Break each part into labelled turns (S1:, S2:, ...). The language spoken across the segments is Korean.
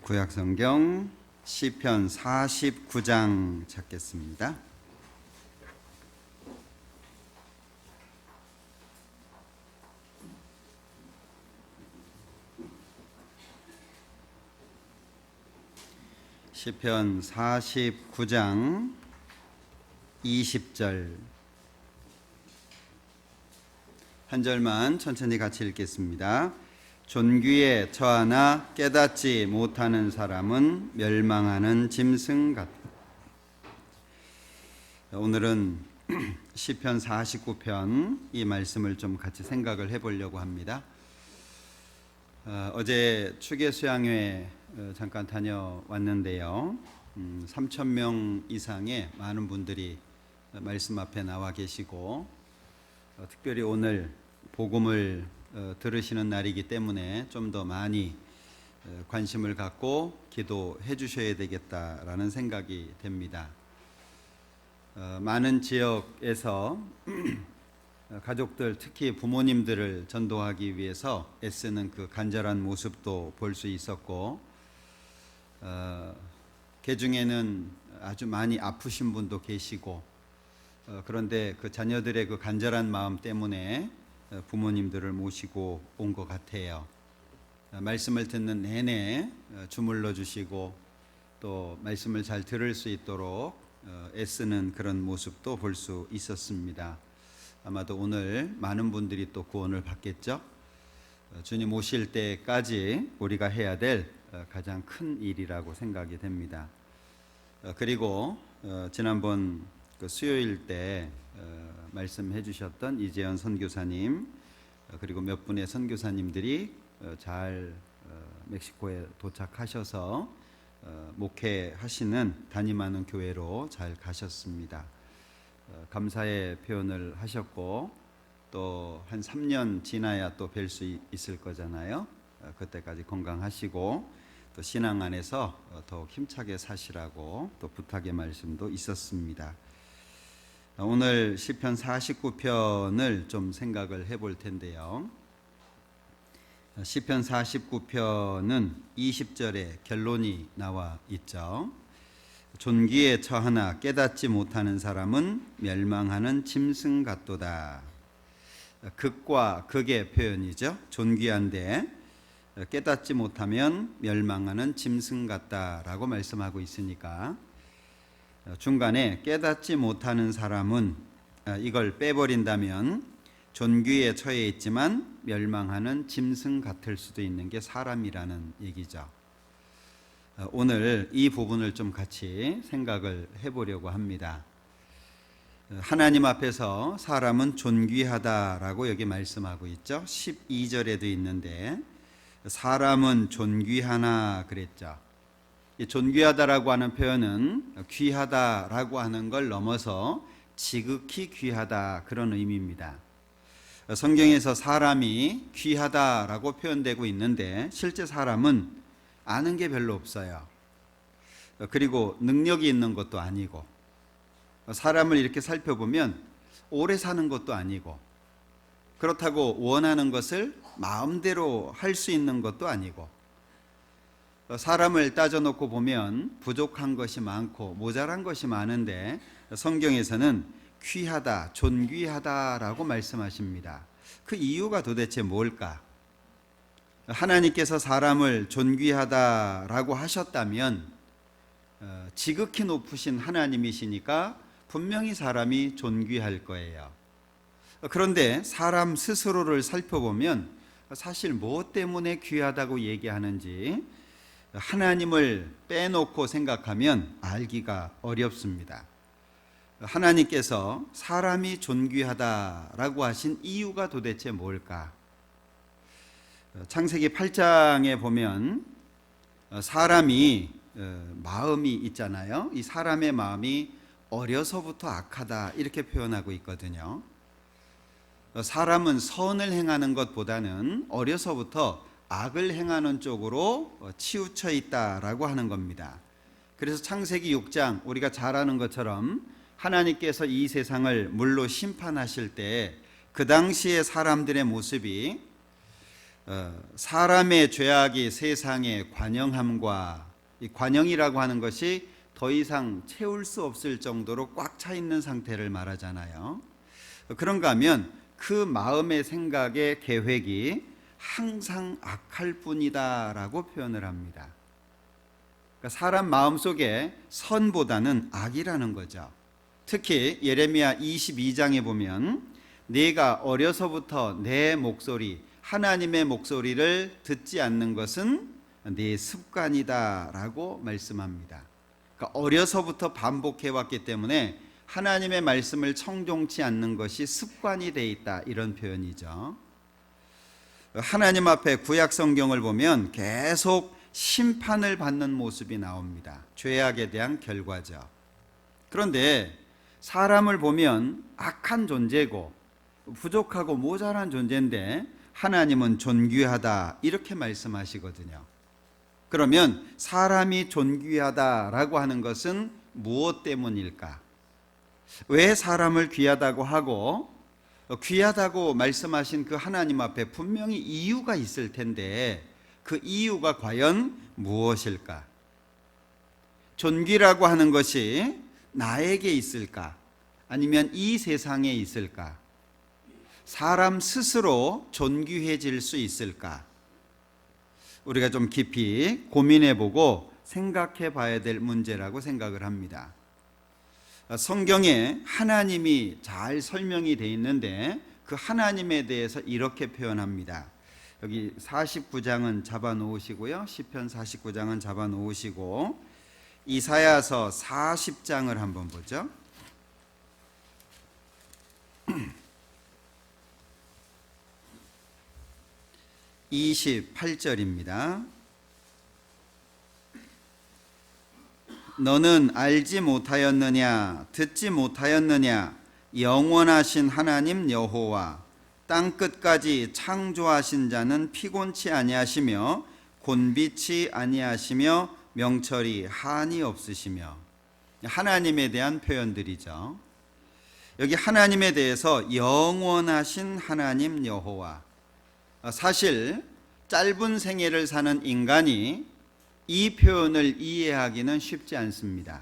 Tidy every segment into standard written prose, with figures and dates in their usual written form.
S1: 구약 성경 시편 49장 찾겠습니다. 시편 49장 20절 한 절만 천천히 같이 읽겠습니다. 존귀에 처하나 깨닫지 못하는 사람은 멸망하는 짐승 같다. 오늘은 시편 49편 이 말씀을 좀 같이 생각을 해보려고 합니다. 어제 추계수양회 잠깐 다녀왔는데요. 3,000명 이상의 많은 분들이 말씀 앞에 나와 계시고 특별히 오늘 복음을 들으시는 날이기 때문에 좀 더 많이 관심을 갖고 기도해 주셔야 되겠다라는 생각이 됩니다. 많은 지역에서 가족들, 특히 부모님들을 전도하기 위해서 애쓰는 그 간절한 모습도 볼 수 있었고, 그 중에는 아주 많이 아프신 분도 계시고, 그런데 그 자녀들의 그 간절한 마음 때문에 부모님들을 모시고 온 것 같아요. 말씀을 듣는 내내 주물러 주시고 또 말씀을 잘 들을 수 있도록 애쓰는 그런 모습도 볼 수 있었습니다. 아마도 오늘 많은 분들이 또 구원을 받겠죠. 주님 오실 때까지 우리가 해야 될 가장 큰 일이라고 생각이 됩니다. 그리고 지난번 그 수요일 때 말씀해 주셨던 이재현 선교사님 그리고 몇 분의 선교사님들이 잘 멕시코에 도착하셔서 목회하시는 담임하는 교회로 잘 가셨습니다. 감사의 표현을 하셨고 또 한 3년 지나야 또 뵐 수 있을 거잖아요. 그때까지 건강하시고 또 신앙 안에서 더욱 힘차게 사시라고 또 부탁의 말씀도 있었습니다. 오늘 시편 49편을 좀 생각을 해볼 텐데요. 시편 49편은 20절에 결론이 나와 있죠. 존귀에 처하나 깨닫지 못하는 사람은 멸망하는 짐승 같도다. 극과 극의 표현이죠. 존귀한데 깨닫지 못하면 멸망하는 짐승 같다라고 말씀하고 있으니까 중간에 깨닫지 못하는 사람은 이걸 빼버린다면 존귀에 처해 있지만 멸망하는 짐승 같을 수도 있는 게 사람이라는 얘기죠. 오늘 이 부분을 좀 같이 생각을 해보려고 합니다. 하나님 앞에서 사람은 존귀하다라고 여기 말씀하고 있죠. 12절에도 있는데 사람은 존귀하나 그랬죠. 이 존귀하다라고 하는 표현은 귀하다라고 하는 걸 넘어서 지극히 귀하다 그런 의미입니다. 성경에서 사람이 귀하다라고 표현되고 있는데 실제 사람은 아는 게 별로 없어요. 그리고 능력이 있는 것도 아니고 사람을 이렇게 살펴보면 오래 사는 것도 아니고 그렇다고 원하는 것을 마음대로 할 수 있는 것도 아니고 사람을 따져놓고 보면 부족한 것이 많고 모자란 것이 많은데 성경에서는 귀하다, 존귀하다라고 말씀하십니다. 그 이유가 도대체 뭘까? 하나님께서 사람을 존귀하다라고 하셨다면 지극히 높으신 하나님이시니까 분명히 사람이 존귀할 거예요. 그런데 사람 스스로를 살펴보면 사실 무엇 때문에 귀하다고 얘기하는지 하나님을 빼놓고 생각하면 알기가 어렵습니다. 하나님께서 사람이 존귀하다라고 하신 이유가 도대체 뭘까? 창세기 8장에 보면 사람이 마음이 있잖아요. 이 사람의 마음이 어려서부터 악하다 이렇게 표현하고 있거든요. 사람은 선을 행하는 것보다는 어려서부터 악을 행하는 쪽으로 치우쳐 있다라고 하는 겁니다. 그래서 창세기 6장 우리가 잘 아는 것처럼 하나님께서 이 세상을 물로 심판하실 때 그 당시의 사람들의 모습이 사람의 죄악이 세상에 관영함과, 이 관영이라고 하는 것이 더 이상 채울 수 없을 정도로 꽉 차 있는 상태를 말하잖아요. 그런가 하면 그 마음의 생각의 계획이 항상 악할 뿐이다라고 표현을 합니다. 그러니까 사람 마음속에 선보다는 악이라는 거죠. 특히 예레미야 22장에 보면 내가 어려서부터 내 목소리, 하나님의 목소리를 듣지 않는 것은 내 습관이다라고 말씀합니다. 그러니까 어려서부터 반복해왔기 때문에 하나님의 말씀을 청종치 않는 것이 습관이 돼 있다, 이런 표현이죠. 하나님 앞에 구약 성경을 보면 계속 심판을 받는 모습이 나옵니다. 죄악에 대한 결과죠. 그런데 사람을 보면 악한 존재고 부족하고 모자란 존재인데 하나님은 존귀하다, 이렇게 말씀하시거든요. 그러면 사람이 존귀하다라고 하는 것은 무엇 때문일까? 왜 사람을 귀하다고 하고 귀하다고 말씀하신 그 하나님 앞에 분명히 이유가 있을 텐데 그 이유가 과연 무엇일까? 존귀라고 하는 것이 나에게 있을까? 아니면 이 세상에 있을까? 사람 스스로 존귀해질 수 있을까? 우리가 좀 깊이 고민해보고 생각해 봐야 될 문제라고 생각을 합니다. 성경에 하나님이 잘 설명이 되어 있는데 그 하나님에 대해서 이렇게 표현합니다. 여기 49장은 잡아놓으시고요, 시편 49장은 잡아놓으시고 이사야서 40장을 한번 보죠. 28절입니다. 너는 알지 못하였느냐, 듣지 못하였느냐, 영원하신 하나님 여호와 땅끝까지 창조하신 자는 피곤치 아니하시며 곤비치 아니하시며 명철이 한이 없으시며. 하나님에 대한 표현들이죠. 여기 하나님에 대해서 영원하신 하나님 여호와, 사실 짧은 생애를 사는 인간이 이 표현을 이해하기는 쉽지 않습니다.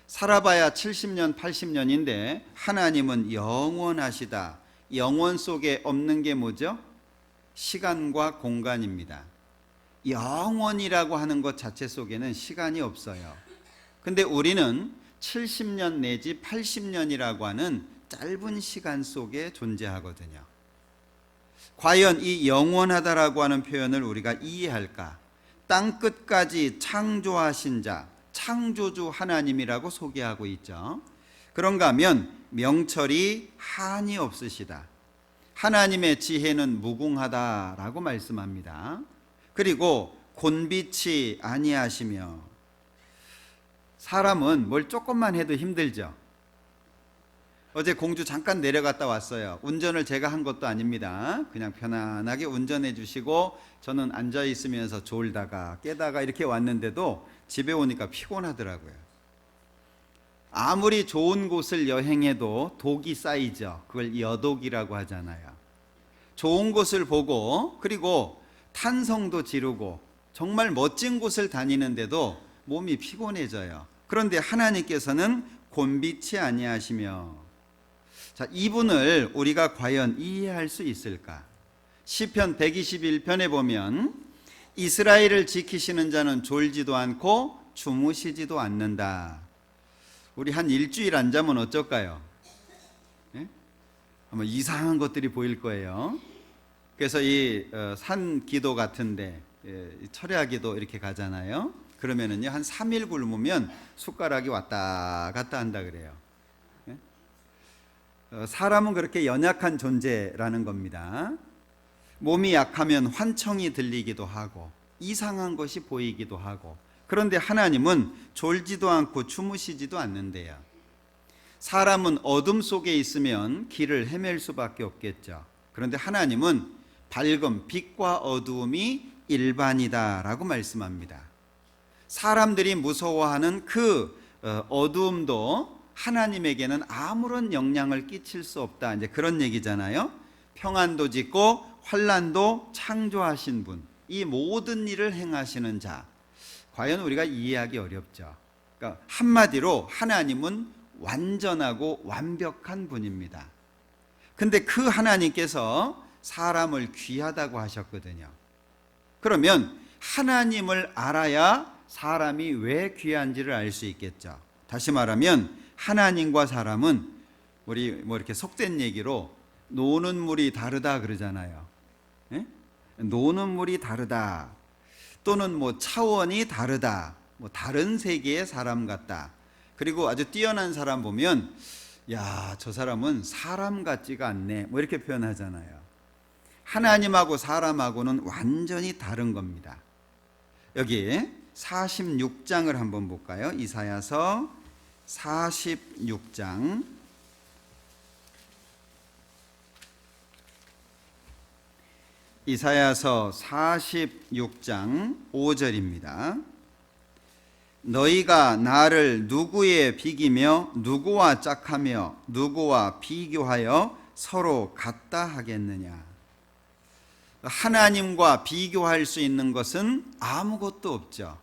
S1: 살아봐야 70년, 80년인데 하나님은 영원하시다. 영원 속에 없는 게 뭐죠? 시간과 공간입니다. 영원이라고 하는 것 자체 속에는 시간이 없어요. 근데 우리는 70년 내지 80년이라고 하는 짧은 시간 속에 존재하거든요. 과연 이 영원하다라고 하는 표현을 우리가 이해할까? 땅끝까지 창조하신 자, 창조주 하나님이라고 소개하고 있죠. 그런가 하면 명철이 한이 없으시다. 하나님의 지혜는 무궁하다라고 말씀합니다. 그리고 곤비치 아니하시며. 사람은 뭘 조금만 해도 힘들죠. 어제 공주 잠깐 내려갔다 왔어요. 운전을 제가 한 것도 아닙니다. 그냥 편안하게 운전해 주시고 저는 앉아 있으면서 졸다가 깨다가 이렇게 왔는데도 집에 오니까 피곤하더라고요. 아무리 좋은 곳을 여행해도 독이 쌓이죠. 그걸 여독이라고 하잖아요. 좋은 곳을 보고 그리고 탄성도 지르고 정말 멋진 곳을 다니는데도 몸이 피곤해져요. 그런데 하나님께서는 곤비치 아니하시며. 자, 이분을 우리가 과연 이해할 수 있을까? 시편 121편에 보면 이스라엘을 지키시는 자는 졸지도 않고 주무시지도 않는다. 우리 한 일주일 안 자면 어쩔까요? 예? 아마 이상한 것들이 보일 거예요. 그래서 이 산 기도 같은데 철야 기도 이렇게 가잖아요. 그러면은요 한 3일 굶으면 숟가락이 왔다 갔다 한다 그래요. 사람은 그렇게 연약한 존재라는 겁니다. 몸이 약하면 환청이 들리기도 하고 이상한 것이 보이기도 하고. 그런데 하나님은 졸지도 않고 주무시지도 않는데요. 사람은 어둠 속에 있으면 길을 헤맬 수밖에 없겠죠. 그런데 하나님은 밝음, 빛과 어두움이 일반이다라고 말씀합니다. 사람들이 무서워하는 그 어두움도 하나님에게는 아무런 영향을 끼칠 수 없다. 이제 그런 얘기잖아요. 평안도 짙고 환난도 창조하신 분, 이 모든 일을 행하시는 자, 과연 우리가 이해하기 어렵죠. 그러니까 한마디로 하나님은 완전하고 완벽한 분입니다. 근데 그 하나님께서 사람을 귀하다고 하셨거든요. 그러면 하나님을 알아야 사람이 왜 귀한지를 알 수 있겠죠. 다시 말하면 하나님과 사람은 우리 이렇게 속된 얘기로 노는 물이 다르다 그러잖아요. 예? 노는 물이 다르다. 또는 차원이 다르다. 다른 세계의 사람 같다. 그리고 아주 뛰어난 사람 보면 야, 저 사람은 사람 같지가 않네. 이렇게 표현하잖아요. 하나님하고 사람하고는 완전히 다른 겁니다. 여기 46장을 한번 볼까요? 이사야서 46장 이사야서 46장 5절입니다. 너희가 나를 누구에 비기며 누구와 짝하며 누구와 비교하여 서로 같다 하겠느냐. 하나님과 비교할 수 있는 것은 아무것도 없죠.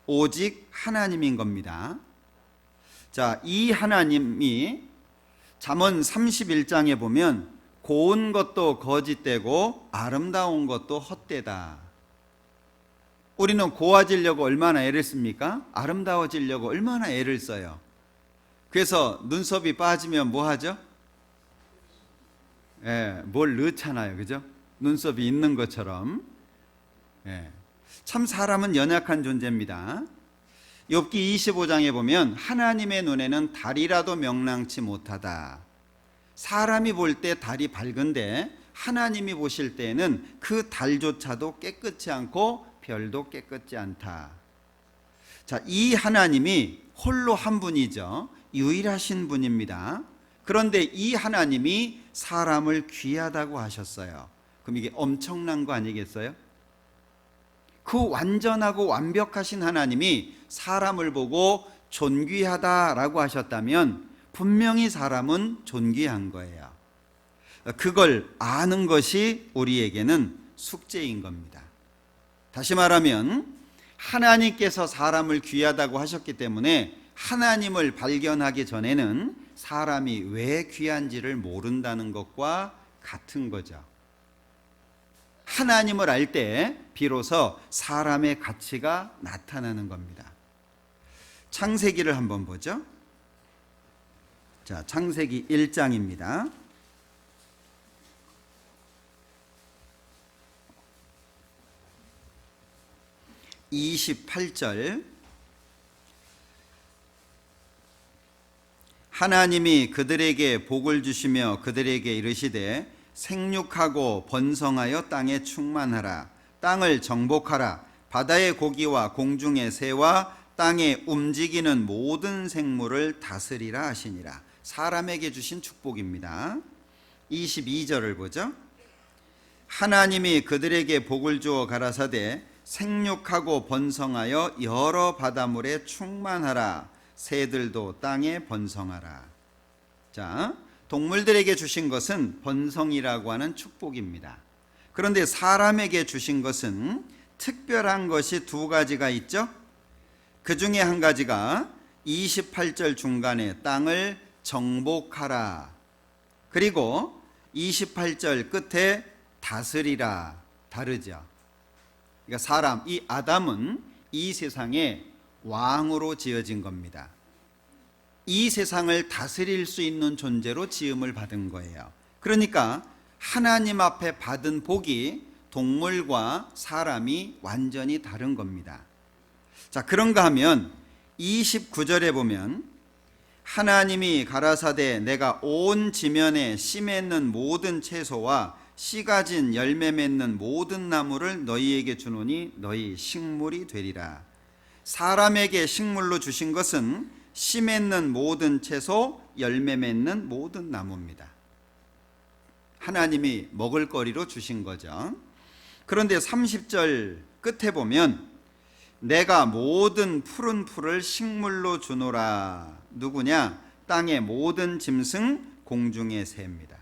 S1: 오직 하나님인 겁니다. 자, 이 하나님이 잠언 31장에 보면 고운 것도 거짓되고 아름다운 것도 헛되다. 우리는 고와지려고 얼마나 애를 씁니까? 아름다워지려고 얼마나 애를 써요. 그래서 눈썹이 빠지면 뭐 하죠? 뭘 넣잖아요. 그죠? 눈썹이 있는 것처럼. 참 사람은 연약한 존재입니다. 욥기 25장에 보면 하나님의 눈에는 달이라도 명랑치 못하다. 사람이 볼 때 달이 밝은데 하나님이 보실 때에는 그 달조차도 깨끗지 않고 별도 깨끗지 않다. 자, 이 하나님이 홀로 한 분이죠. 유일하신 분입니다. 그런데 이 하나님이 사람을 귀하다고 하셨어요. 그럼 이게 엄청난 거 아니겠어요? 그 완전하고 완벽하신 하나님이 사람을 보고 존귀하다라고 하셨다면 분명히 사람은 존귀한 거예요. 그걸 아는 것이 우리에게는 숙제인 겁니다. 다시 말하면 하나님께서 사람을 귀하다고 하셨기 때문에 하나님을 발견하기 전에는 사람이 왜 귀한지를 모른다는 것과 같은 거죠. 하나님을 알 때 비로소 사람의 가치가 나타나는 겁니다. 창세기를 한번 보죠. 자, 창세기 1장입니다. (28절) 하나님이 그들에게 복을 주시며 그들에게 이르시되 생육하고 번성하여 땅에 충만하라. 땅을 정복하라. 바다의 고기와 공중의 새와 땅에 움직이는 모든 생물을 다스리라 하시니라. 사람에게 주신 축복입니다. 22절을 보죠. 하나님이 그들에게 복을 주어 가라사대 생육하고 번성하여 여러 바다물에 충만하라. 새들도 땅에 번성하라. 자, 동물들에게 주신 것은 번성이라고 하는 축복입니다. 그런데 사람에게 주신 것은 특별한 것이 두 가지가 있죠. 그 중에 한 가지가 28절 중간에 땅을 정복하라. 그리고 28절 끝에 다스리라. 다르죠. 그러니까 사람, 이 아담은 이 세상의 왕으로 지어진 겁니다. 이 세상을 다스릴 수 있는 존재로 지음을 받은 거예요. 그러니까 하나님 앞에 받은 복이 동물과 사람이 완전히 다른 겁니다. 자, 그런가 하면 29절에 보면 하나님이 가라사대 내가 온 지면에 씨 맺는 모든 채소와 씨 가진 열매 맺는 모든 나무를 너희에게 주노니 너희 식물이 되리라. 사람에게 식물로 주신 것은 씨 맺는 모든 채소, 열매 맺는 모든 나무입니다. 하나님이 먹을거리로 주신 거죠. 그런데 30절 끝에 보면 내가 모든 푸른 풀을 식물로 주노라. 누구냐? 땅의 모든 짐승, 공중의 새입니다.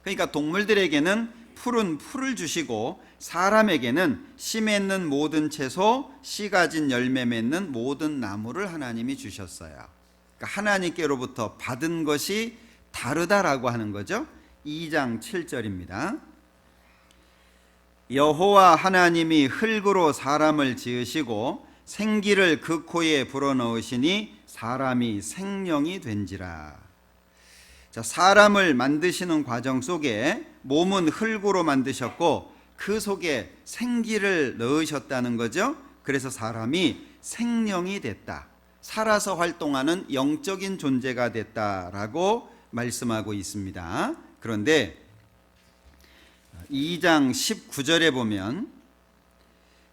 S1: 그러니까 동물들에게는 푸른 풀을 주시고 사람에게는 씨 맺는 모든 채소, 씨 가진 열매 맺는 모든 나무를 하나님이 주셨어요. 그러니까 하나님께로부터 받은 것이 다르다라고 하는 거죠. 2장 7절입니다. 여호와 하나님이 흙으로 사람을 지으시고 생기를 그 코에 불어넣으시니 사람이 생명이 된지라. 자, 사람을 만드시는 과정 속에 몸은 흙으로 만드셨고 그 속에 생기를 넣으셨다는 거죠. 그래서 사람이 생명이 됐다. 살아서 활동하는 영적인 존재가 됐다라고 말씀하고 있습니다. 그런데 2장 19절에 보면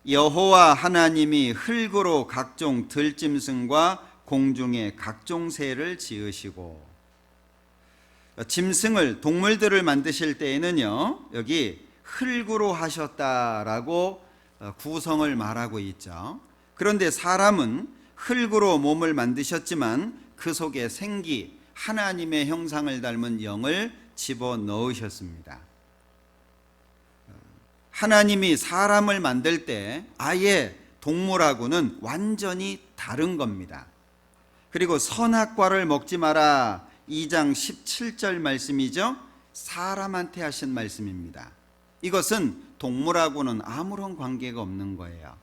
S1: 여호와 하나님이 흙으로 각종 들짐승과 공중의 각종 새를 지으시고, 짐승을 동물들을 만드실 때에는요 여기 흙으로 하셨다라고 구성을 말하고 있죠. 그런데 사람은 흙으로 몸을 만드셨지만 그 속에 생기, 하나님의 형상을 닮은 영을 집어넣으셨습니다. 하나님이 사람을 만들 때 아예 동물하고는 완전히 다른 겁니다. 그리고 선악과를 먹지 마라, 2장 17절 말씀이죠. 사람한테 하신 말씀입니다. 이것은 동물하고는 아무런 관계가 없는 거예요.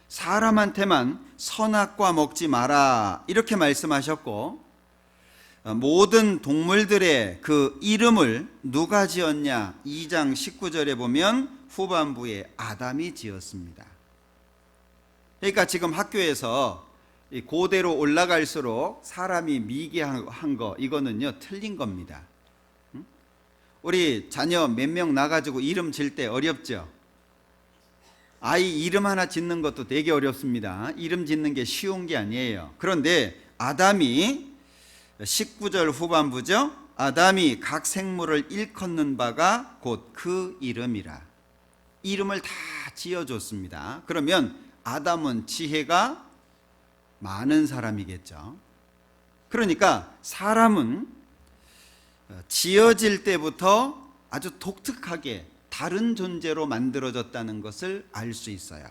S1: 사람한테만 선악과 먹지 마라 이렇게 말씀하셨고, 모든 동물들의 그 이름을 누가 지었냐, 2장 19절에 보면 후반부에 아담이 지었습니다. 그러니까 지금 학교에서 고대로 올라갈수록 사람이 미개한 거, 이거는요 틀린 겁니다. 우리 자녀 몇 명 나가지고 이름 질 때 어렵죠? 아이 이름 하나 짓는 것도 되게 어렵습니다. 이름 짓는 게 쉬운 게 아니에요. 그런데 아담이 19절 후반부죠. 아담이 각 생물을 일컫는 바가 곧 그 이름이라. 이름을 다 지어줬습니다. 그러면 아담은 지혜가 많은 사람이겠죠. 그러니까 사람은 지어질 때부터 아주 독특하게 다른 존재로 만들어졌다는 것을 알 수 있어요.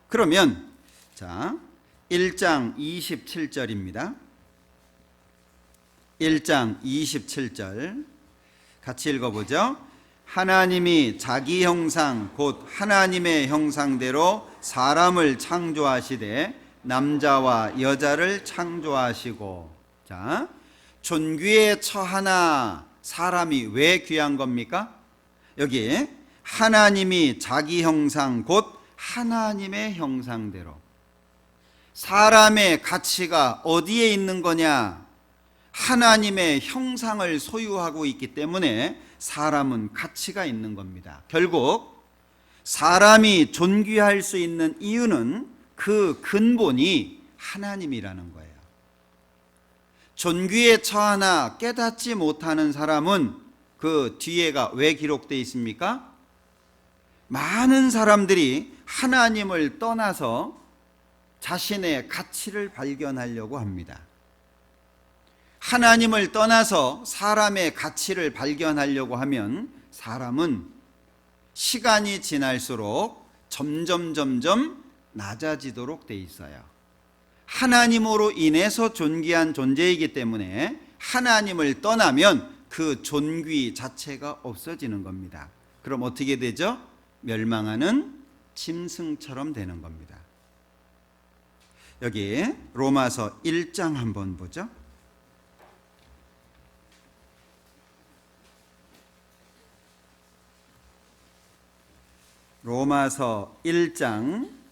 S1: 그러면 자, 1장 27절입니다. 1장 27절 같이 읽어보죠. 하나님이 자기 형상 곧 하나님의 형상대로 사람을 창조하시되 남자와 여자를 창조하시고. 자, 존귀에 처하나 사람이 왜 귀한 겁니까? 여기 하나님이 자기 형상 곧 하나님의 형상대로. 사람의 가치가 어디에 있는 거냐? 하나님의 형상을 소유하고 있기 때문에 사람은 가치가 있는 겁니다. 결국 사람이 존귀할 수 있는 이유는 그 근본이 하나님이라는 거예요. 존귀에 처하나 깨닫지 못하는 사람은 그 뒤에가 왜 기록되어 있습니까? 많은 사람들이 하나님을 떠나서 자신의 가치를 발견하려고 합니다. 하나님을 떠나서 사람의 가치를 발견하려고 하면 사람은 시간이 지날수록 점점 낮아지도록 돼 있어요. 하나님으로 인해서 존귀한 존재이기 때문에 하나님을 떠나면 그 존귀 자체가 없어지는 겁니다. 그럼 어떻게 되죠? 멸망하는 짐승처럼 되는 겁니다. 여기 로마서 1장 한번 보죠. 로마서 1장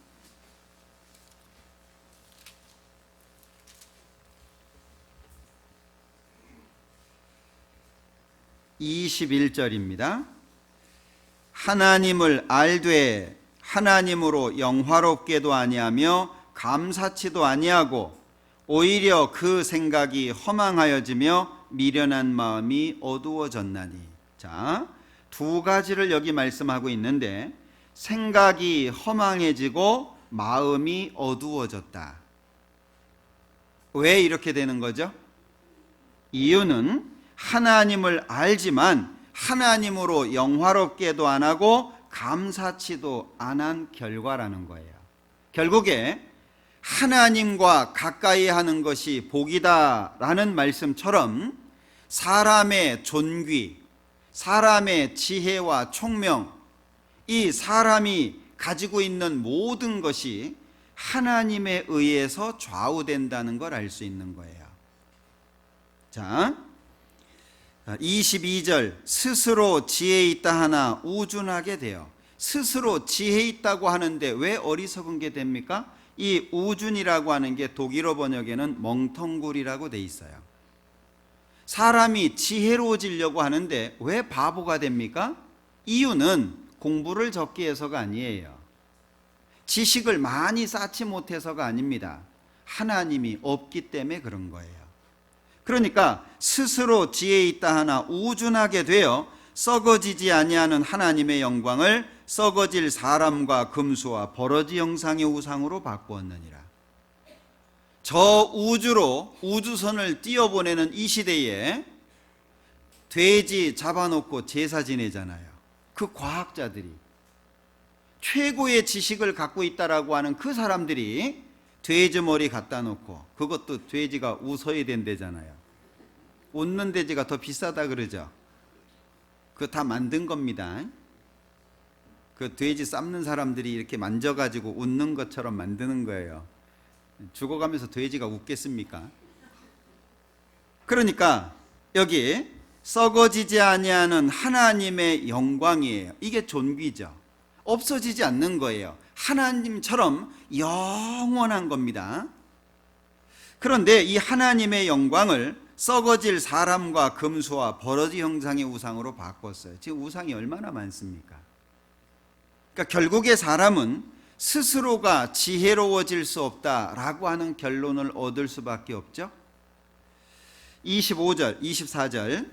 S1: 21절입니다. 하나님을 알되 하나님으로 영화롭게도 아니하며 감사치도 아니하고 오히려 그 생각이 허망하여지며 미련한 마음이 어두워졌나니. 자, 두 가지를 여기 말씀하고 있는데 생각이 허망해지고 마음이 어두워졌다. 왜 이렇게 되는 거죠? 이유는 하나님을 알지만 하나님으로 영화롭게도 안 하고 감사치도 안 한 결과라는 거예요. 결국에 하나님과 가까이 하는 것이 복이다라는 말씀처럼 사람의 존귀, 사람의 지혜와 총명, 이 사람이 가지고 있는 모든 것이 하나님에 의해서 좌우된다는 걸 알 수 있는 거예요. 자, 22절, 스스로 지혜 있다 하나 우준하게 돼요. 스스로 지혜 있다고 하는데 왜 어리석은 게 됩니까? 이 우준이라고 하는 게 독일어 번역에는 멍텅구리라고 돼 있어요. 사람이 지혜로워지려고 하는데 왜 바보가 됩니까? 이유는 공부를 적게 해서가 아니에요. 지식을 많이 쌓지 못해서가 아닙니다. 하나님이 없기 때문에 그런 거예요. 그러니까 스스로 지혜 있다 하나 우준하게 되어 썩어지지 아니하는 하나님의 영광을 썩어질 사람과 금수와 버러지 형상의 우상으로 바꾸었느니라. 저 우주로 우주선을 띄워보내는 이 시대에 돼지 잡아놓고 제사 지내잖아요. 그 과학자들이, 최고의 지식을 갖고 있다라고 하는 그 사람들이 돼지 머리 갖다 놓고, 그것도 돼지가 웃어야 된대잖아요. 웃는 돼지가 더 비싸다 그러죠. 그거 다 만든 겁니다. 그 돼지 삶는 사람들이 이렇게 만져가지고 웃는 것처럼 만드는 거예요. 죽어가면서 돼지가 웃겠습니까? 그러니까 여기 썩어지지 아니하는 하나님의 영광이에요. 이게 존귀죠. 없어지지 않는 거예요. 하나님처럼 영원한 겁니다. 그런데 이 하나님의 영광을 썩어질 사람과 금수와 버러지 형상의 우상으로 바꿨어요. 지금 우상이 얼마나 많습니까? 그러니까 결국에 사람은 스스로가 지혜로워질 수 없다라고 하는 결론을 얻을 수밖에 없죠. 25절, 24절,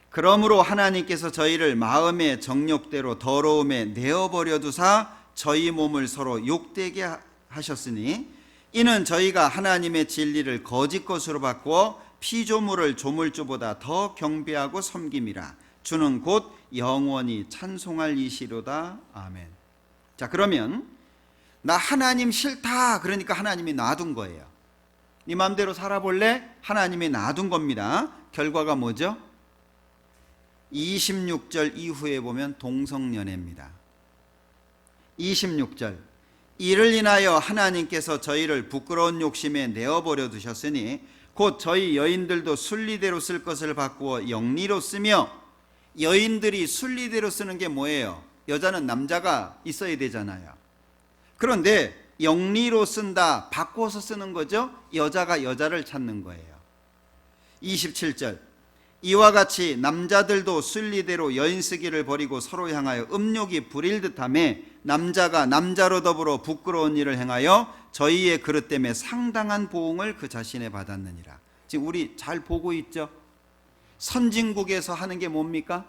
S1: 그러므로 하나님께서 저희를 마음의 정욕대로 더러움에 내어버려 두사 저희 몸을 서로 욕되게 하셨으니 이는 저희가 하나님의 진리를 거짓 것으로 바꾸어 피조물을 조물주보다 더 경배하고 섬김이라. 주는 곧 영원히 찬송할 이시로다. 아멘. 자, 그러면 나 하나님 싫다 그러니까 하나님이 놔둔 거예요. 네 마음대로 살아볼래? 하나님이 놔둔 겁니다. 결과가 뭐죠? 26절 이후에 보면 동성연애입니다. 26절, 이를 인하여 하나님께서 저희를 부끄러운 욕심에 내어버려 두셨으니 곧 저희 여인들도 순리대로 쓸 것을 바꾸어 영리로 쓰며, 여인들이 순리대로 쓰는 게 뭐예요? 여자는 남자가 있어야 되잖아요. 그런데 영리로 쓴다, 바꿔서 쓰는 거죠. 여자가 여자를 찾는 거예요. 27절, 이와 같이 남자들도 순리대로 여인 쓰기를 버리고 서로 향하여 음욕이 부릴 듯하며 남자가 남자로 더불어 부끄러운 일을 행하여 저희의 그릇 때문에 상당한 보응을 그 자신에 받았느니라. 지금 우리 잘 보고 있죠? 선진국에서 하는 게 뭡니까?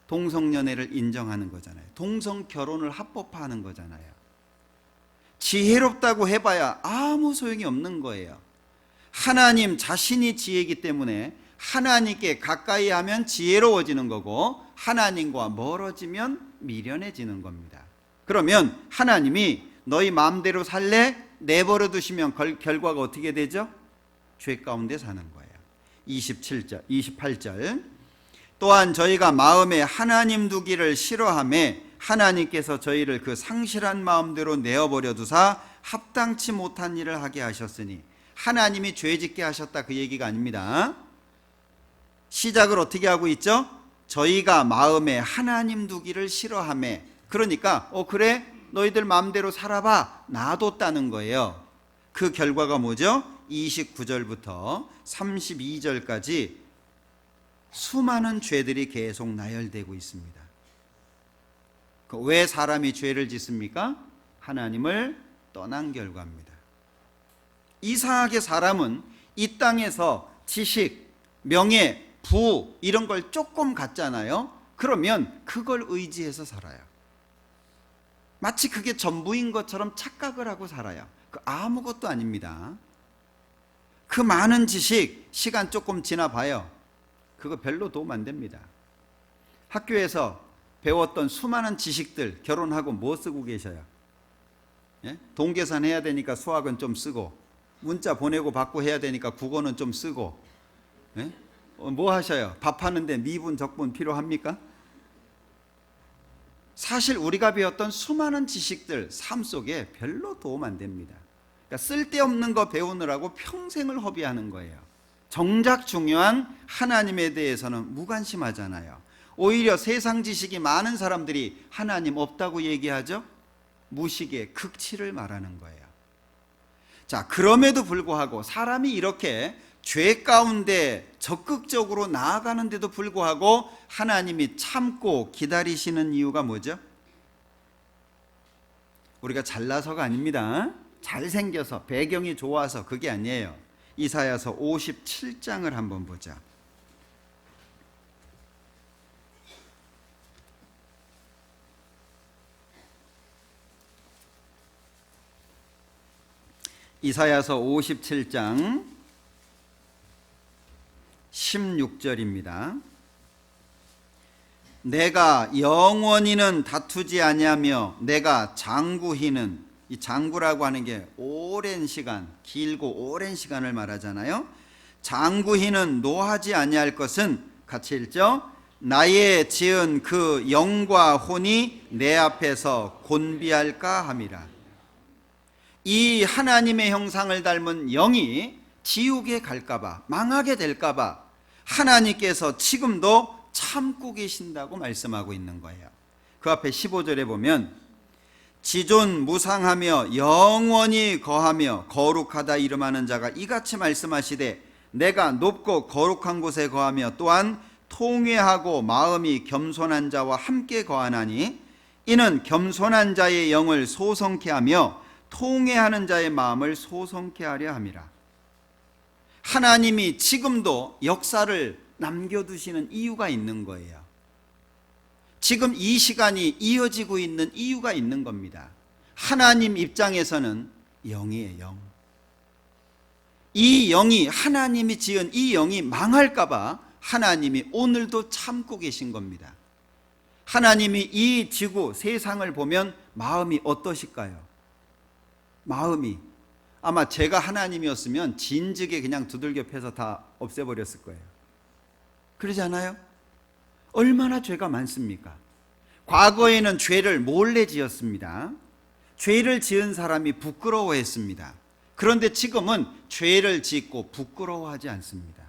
S1: 동성연애를 인정하는 거잖아요. 동성결혼을 합법화하는 거잖아요. 지혜롭다고 해봐야 아무 소용이 없는 거예요. 하나님 자신이 지혜이기 때문에 하나님께 가까이 하면 지혜로워지는 거고 하나님과 멀어지면 미련해지는 겁니다. 그러면 하나님이 너희 마음대로 살래? 내버려 두시면 결과가 어떻게 되죠? 죄 가운데 사는 거예요. 27절, 28절, 또한 저희가 마음에 하나님 두기를 싫어하며 하나님께서 저희를 그 상실한 마음대로 내어버려 두사 합당치 못한 일을 하게 하셨으니, 하나님이 죄짓게 하셨다 그 얘기가 아닙니다. 시작을 어떻게 하고 있죠? 저희가 마음에 하나님 두기를 싫어하며, 그러니까 그래 너희들 마음대로 살아봐 놔뒀다는 거예요. 그 결과가 뭐죠? 29절부터 32절까지 수많은 죄들이 계속 나열되고 있습니다. 왜 사람이 죄를 짓습니까? 하나님을 떠난 결과입니다. 이상하게 사람은 이 땅에서 지식, 명예, 부 이런 걸 조금 갖잖아요. 그러면 그걸 의지해서 살아요. 마치 그게 전부인 것처럼 착각을 하고 살아요. 그 아무것도 아닙니다. 그 많은 지식, 시간 조금 지나봐요. 그거 별로 도움 안 됩니다. 학교에서 배웠던 수많은 지식들 결혼하고 뭐 쓰고 계셔요? 예? 동계산 해야 되니까 수학은 좀 쓰고, 문자 보내고 받고 해야 되니까 국어는 좀 쓰고, 예? 뭐 하셔요? 밥하는데 미분 적분 필요합니까? 사실 우리가 배웠던 수많은 지식들 삶 속에 별로 도움 안 됩니다. 그러니까 쓸데없는 거 배우느라고 평생을 허비하는 거예요. 정작 중요한 하나님에 대해서는 무관심하잖아요. 오히려 세상 지식이 많은 사람들이 하나님 없다고 얘기하죠. 무식의 극치를 말하는 거예요. 자, 그럼에도 불구하고 사람이 이렇게 죄 가운데 적극적으로 나아가는데도 불구하고 하나님이 참고 기다리시는 이유가 뭐죠? 우리가 잘나서가 아닙니다. 잘생겨서 배경이 좋아서 그게 아니에요. 이사야서 57장을 한번 보자. 이사야서 57장 16절입니다. 내가 영원히는 다투지 아니하며 내가 장구히는, 이 장구라고 하는 게 오랜 시간, 길고 오랜 시간을 말하잖아요. 장구히는 노하지 아니할 것은, 같이 읽죠. 나의 지은 그 영과 혼이 내 앞에서 곤비할까 함이라. 이 하나님의 형상을 닮은 영이 지옥에 갈까봐, 망하게 될까봐 하나님께서 지금도 참고 계신다고 말씀하고 있는 거예요. 그 앞에 15절에 보면 지존 무상하며 영원히 거하며 거룩하다 이름하는 자가 이같이 말씀하시되 내가 높고 거룩한 곳에 거하며 또한 통회하고 마음이 겸손한 자와 함께 거하나니 이는 겸손한 자의 영을 소성케 하며 통회하는 자의 마음을 소성케 하려 함이라. 하나님이 지금도 역사를 남겨두시는 이유가 있는 거예요. 지금 이 시간이 이어지고 있는 이유가 있는 겁니다. 하나님 입장에서는 영이에요, 영. 이 영이, 하나님이 지은 이 영이 망할까봐 하나님이 오늘도 참고 계신 겁니다. 하나님이 이 지구, 세상을 보면 마음이 어떠실까요? 마음이, 아마 제가 하나님이었으면 진즉에 그냥 두들겨 패서 다 없애버렸을 거예요. 그러지 않아요? 얼마나 죄가 많습니까? 과거에는 죄를 몰래 지었습니다. 죄를 지은 사람이 부끄러워했습니다. 그런데 지금은 죄를 짓고 부끄러워하지 않습니다.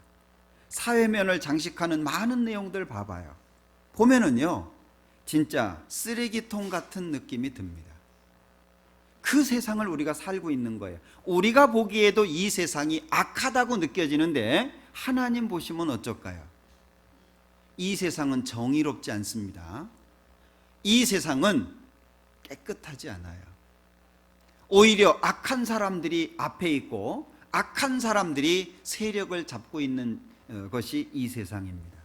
S1: 사회면을 장식하는 많은 내용들 봐봐요. 보면은요, 진짜 쓰레기통 같은 느낌이 듭니다. 그 세상을 우리가 살고 있는 거예요. 우리가 보기에도 이 세상이 악하다고 느껴지는데 하나님 보시면 어쩔까요? 이 세상은 정의롭지 않습니다. 이 세상은 깨끗하지 않아요. 오히려 악한 사람들이 앞에 있고 악한 사람들이 세력을 잡고 있는 것이 이 세상입니다.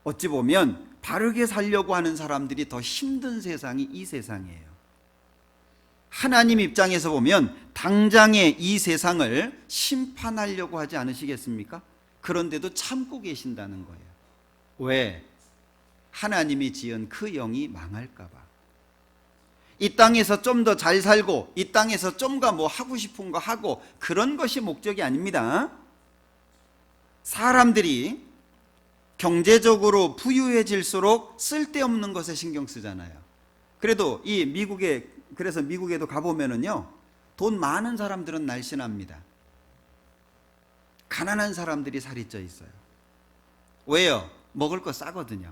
S1: 어찌 보면 바르게 살려고 하는 사람들이 더 힘든 세상이 이 세상이에요. 하나님 입장에서 보면 당장에 이 세상을 심판하려고 하지 않으시겠습니까? 그런데도 참고 계신다는 거예요. 왜? 하나님이 지은 그 영이 망할까 봐. 이 땅에서 좀 더 잘 살고 이 땅에서 좀가 뭐 하고 싶은 거 하고 그런 것이 목적이 아닙니다. 사람들이 경제적으로 부유해질수록 쓸데없는 것에 신경 쓰잖아요. 그래도 그래서 미국에도 가보면은요, 돈 많은 사람들은 날씬합니다. 가난한 사람들이 살이 쪄 있어요. 왜요? 먹을 거 싸거든요.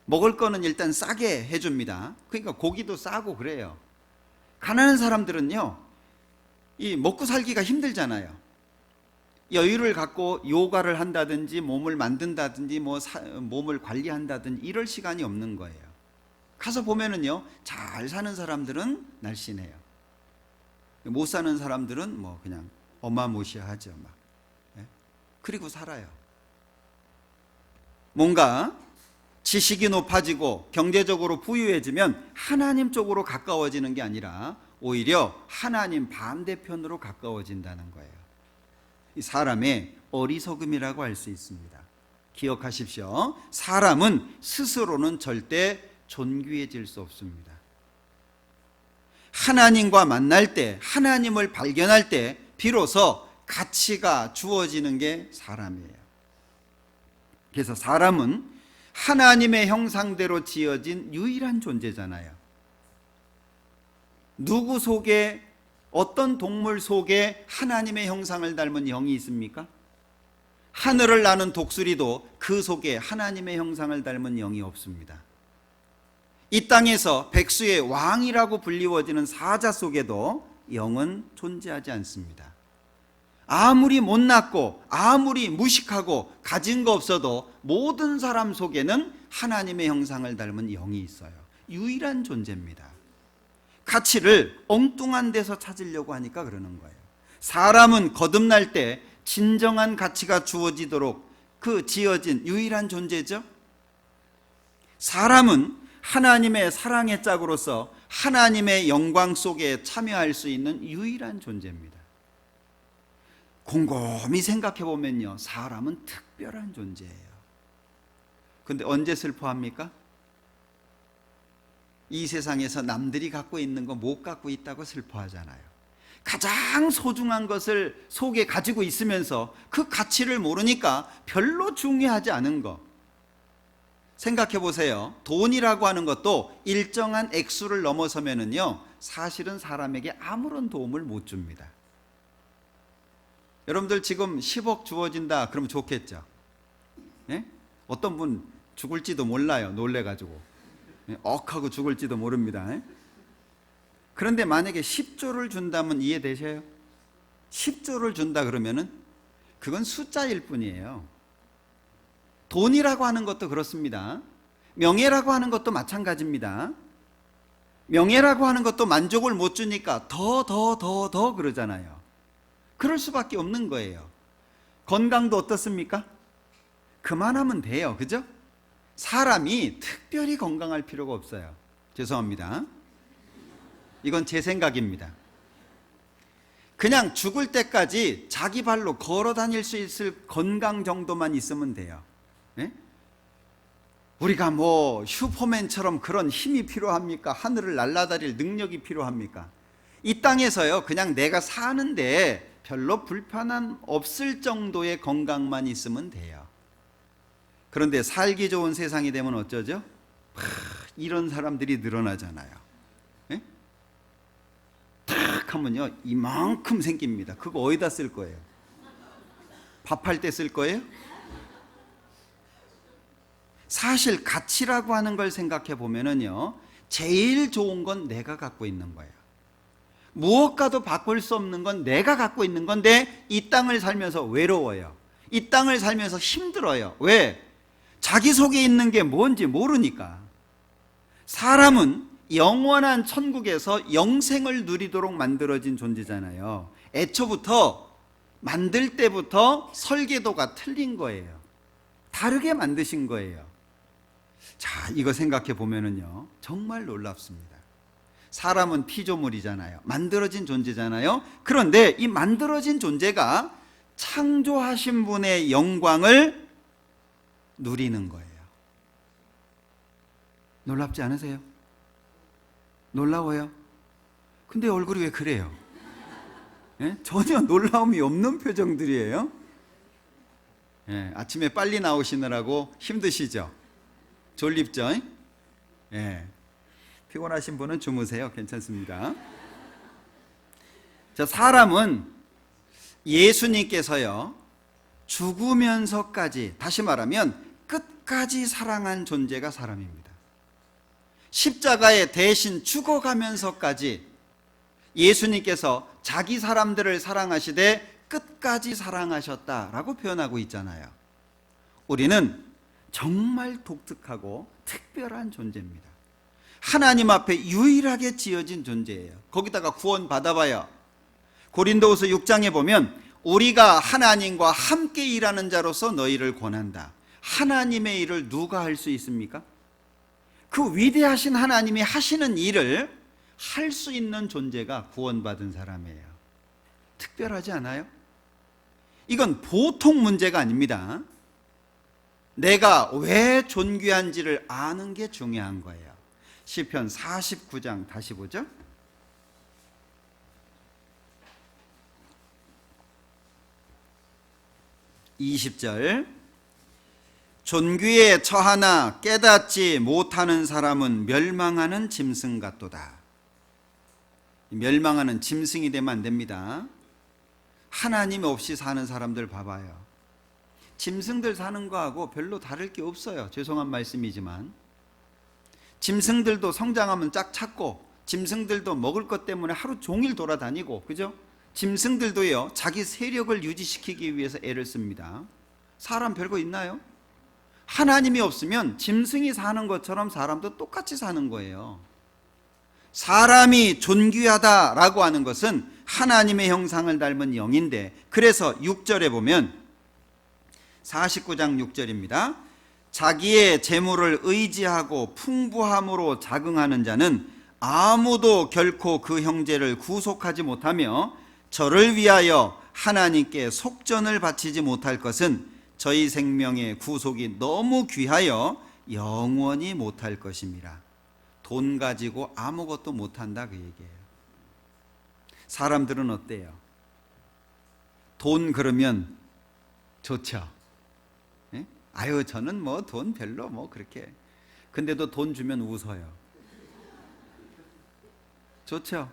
S1: 먹을 거는 일단 싸게 해줍니다. 그러니까 고기도 싸고 그래요. 가난한 사람들은요, 이 먹고 살기가 힘들잖아요. 여유를 갖고 요가를 한다든지 몸을 만든다든지 몸을 관리한다든지 이럴 시간이 없는 거예요. 가서 보면은요, 잘 사는 사람들은 날씬해요. 못 사는 사람들은 뭐 그냥 어마무시하죠, 막. 그리고 살아요. 뭔가 지식이 높아지고 경제적으로 부유해지면 하나님 쪽으로 가까워지는 게 아니라 오히려 하나님 반대편으로 가까워진다는 거예요. 이 사람의 어리석음이라고 할 수 있습니다. 기억하십시오. 사람은 스스로는 절대 존귀해질 수 없습니다. 하나님과 만날 때, 하나님을 발견할 때 비로소 가치가 주어지는 게 사람이에요. 그래서 사람은 하나님의 형상대로 지어진 유일한 존재잖아요. 누구 속에, 어떤 동물 속에 하나님의 형상을 닮은 영이 있습니까? 하늘을 나는 독수리도 그 속에 하나님의 형상을 닮은 영이 없습니다. 이 땅에서 백수의 왕이라고 불리워지는 사자 속에도 영은 존재하지 않습니다. 아무리 못났고 아무리 무식하고 가진 거 없어도 모든 사람 속에는 하나님의 형상을 닮은 영이 있어요. 유일한 존재입니다. 가치를 엉뚱한 데서 찾으려고 하니까 그러는 거예요. 사람은 거듭날 때 진정한 가치가 주어지도록 그 지어진 유일한 존재죠. 사람은 하나님의 사랑의 짝으로서 하나님의 영광 속에 참여할 수 있는 유일한 존재입니다. 곰곰이 생각해 보면요, 사람은 특별한 존재예요. 근데 언제 슬퍼합니까? 이 세상에서 남들이 갖고 있는 거 못 갖고 있다고 슬퍼하잖아요. 가장 소중한 것을 속에 가지고 있으면서 그 가치를 모르니까 별로 중요하지 않은 거. 생각해 보세요. 돈이라고 하는 것도 일정한 액수를 넘어서면은요, 사실은 사람에게 아무런 도움을 못 줍니다. 여러분들 지금 10억 주어진다 그러면 좋겠죠? 예? 어떤 분 죽을지도 몰라요. 놀래가지고 억하고 죽을지도 모릅니다. 예? 그런데 만약에 10조를 준다면 이해되셔요? 10조를 준다 그러면은 그건 숫자일 뿐이에요. 돈이라고 하는 것도 그렇습니다. 명예라고 하는 것도 마찬가지입니다. 명예라고 하는 것도 만족을 못 주니까 더 그러잖아요. 그럴 수밖에 없는 거예요. 건강도 어떻습니까? 그만하면 돼요. 그죠? 사람이 특별히 건강할 필요가 없어요. 죄송합니다. 이건 제 생각입니다. 그냥 죽을 때까지 자기 발로 걸어 다닐 수 있을 건강 정도만 있으면 돼요. 네? 우리가 뭐 슈퍼맨처럼 그런 힘이 필요합니까? 하늘을 날아다닐 능력이 필요합니까? 이 땅에서요, 그냥 내가 사는데 별로 불편함 없을 정도의 건강만 있으면 돼요. 그런데 살기 좋은 세상이 되면 어쩌죠? 이런 사람들이 늘어나잖아요. 예? 탁 하면요, 이만큼 생깁니다. 그거 어디다 쓸 거예요? 밥할 때 쓸 거예요? 사실 가치라고 하는 걸 생각해 보면은요, 제일 좋은 건 내가 갖고 있는 거예요. 무엇과도 바꿀 수 없는 건 내가 갖고 있는 건데 이 땅을 살면서 외로워요. 이 땅을 살면서 힘들어요. 왜? 자기 속에 있는 게 뭔지 모르니까. 사람은 영원한 천국에서 영생을 누리도록 만들어진 존재잖아요. 애초부터 만들 때부터 설계도가 틀린 거예요. 다르게 만드신 거예요. 자, 이거 생각해 보면은요, 정말 놀랍습니다. 사람은 피조물이잖아요. 만들어진 존재잖아요. 그런데 이 만들어진 존재가 창조하신 분의 영광을 누리는 거예요. 놀랍지 않으세요? 놀라워요? 근데 얼굴이 왜 그래요? 예? 전혀 놀라움이 없는 표정들이에요. 예, 아침에 빨리 나오시느라고 힘드시죠? 졸립죠? 예. 피곤하신 분은 주무세요. 괜찮습니다. 자, 사람은 예수님께서요, 죽으면서까지, 다시 말하면 끝까지 사랑한 존재가 사람입니다. 십자가에 대신 죽어가면서까지 예수님께서 자기 사람들을 사랑하시되 끝까지 사랑하셨다라고 표현하고 있잖아요. 우리는 정말 독특하고 특별한 존재입니다. 하나님 앞에 유일하게 지어진 존재예요. 거기다가 구원 받아봐요. 고린도후서 6장에 보면 우리가 하나님과 함께 일하는 자로서 너희를 권한다. 하나님의 일을 누가 할 수 있습니까? 그 위대하신 하나님이 하시는 일을 할 수 있는 존재가 구원받은 사람이에요. 특별하지 않아요? 이건 보통 문제가 아닙니다. 내가 왜 존귀한지를 아는 게 중요한 거예요. 시편 49장 다시 보죠. 20절. 존귀에 처하나 깨닫지 못하는 사람은 멸망하는 짐승 같도다. 멸망하는 짐승이 되면 안 됩니다. 하나님 없이 사는 사람들 봐봐요. 짐승들 사는 거하고 별로 다를 게 없어요. 죄송한 말씀이지만 짐승들도 성장하면 짝 찾고, 짐승들도 먹을 것 때문에 하루 종일 돌아다니고, 그죠? 짐승들도요, 자기 세력을 유지시키기 위해서 애를 씁니다. 사람 별거 있나요? 하나님이 없으면 짐승이 사는 것처럼 사람도 똑같이 사는 거예요. 사람이 존귀하다라고 하는 것은 하나님의 형상을 닮은 영인데, 그래서 6절에 보면 49장 6절입니다. 자기의 재물을 의지하고 풍부함으로 자긍하는 자는 아무도 결코 그 형제를 구속하지 못하며 저를 위하여 하나님께 속전을 바치지 못할 것은 저희 생명의 구속이 너무 귀하여 영원히 못할 것입니다. 돈 가지고 아무것도 못한다 그 얘기예요. 사람들은 어때요? 돈 그러면 좋죠. 예? 아유 저는 뭐 돈 별로 뭐 그렇게, 근데도 돈 주면 웃어요. 좋죠.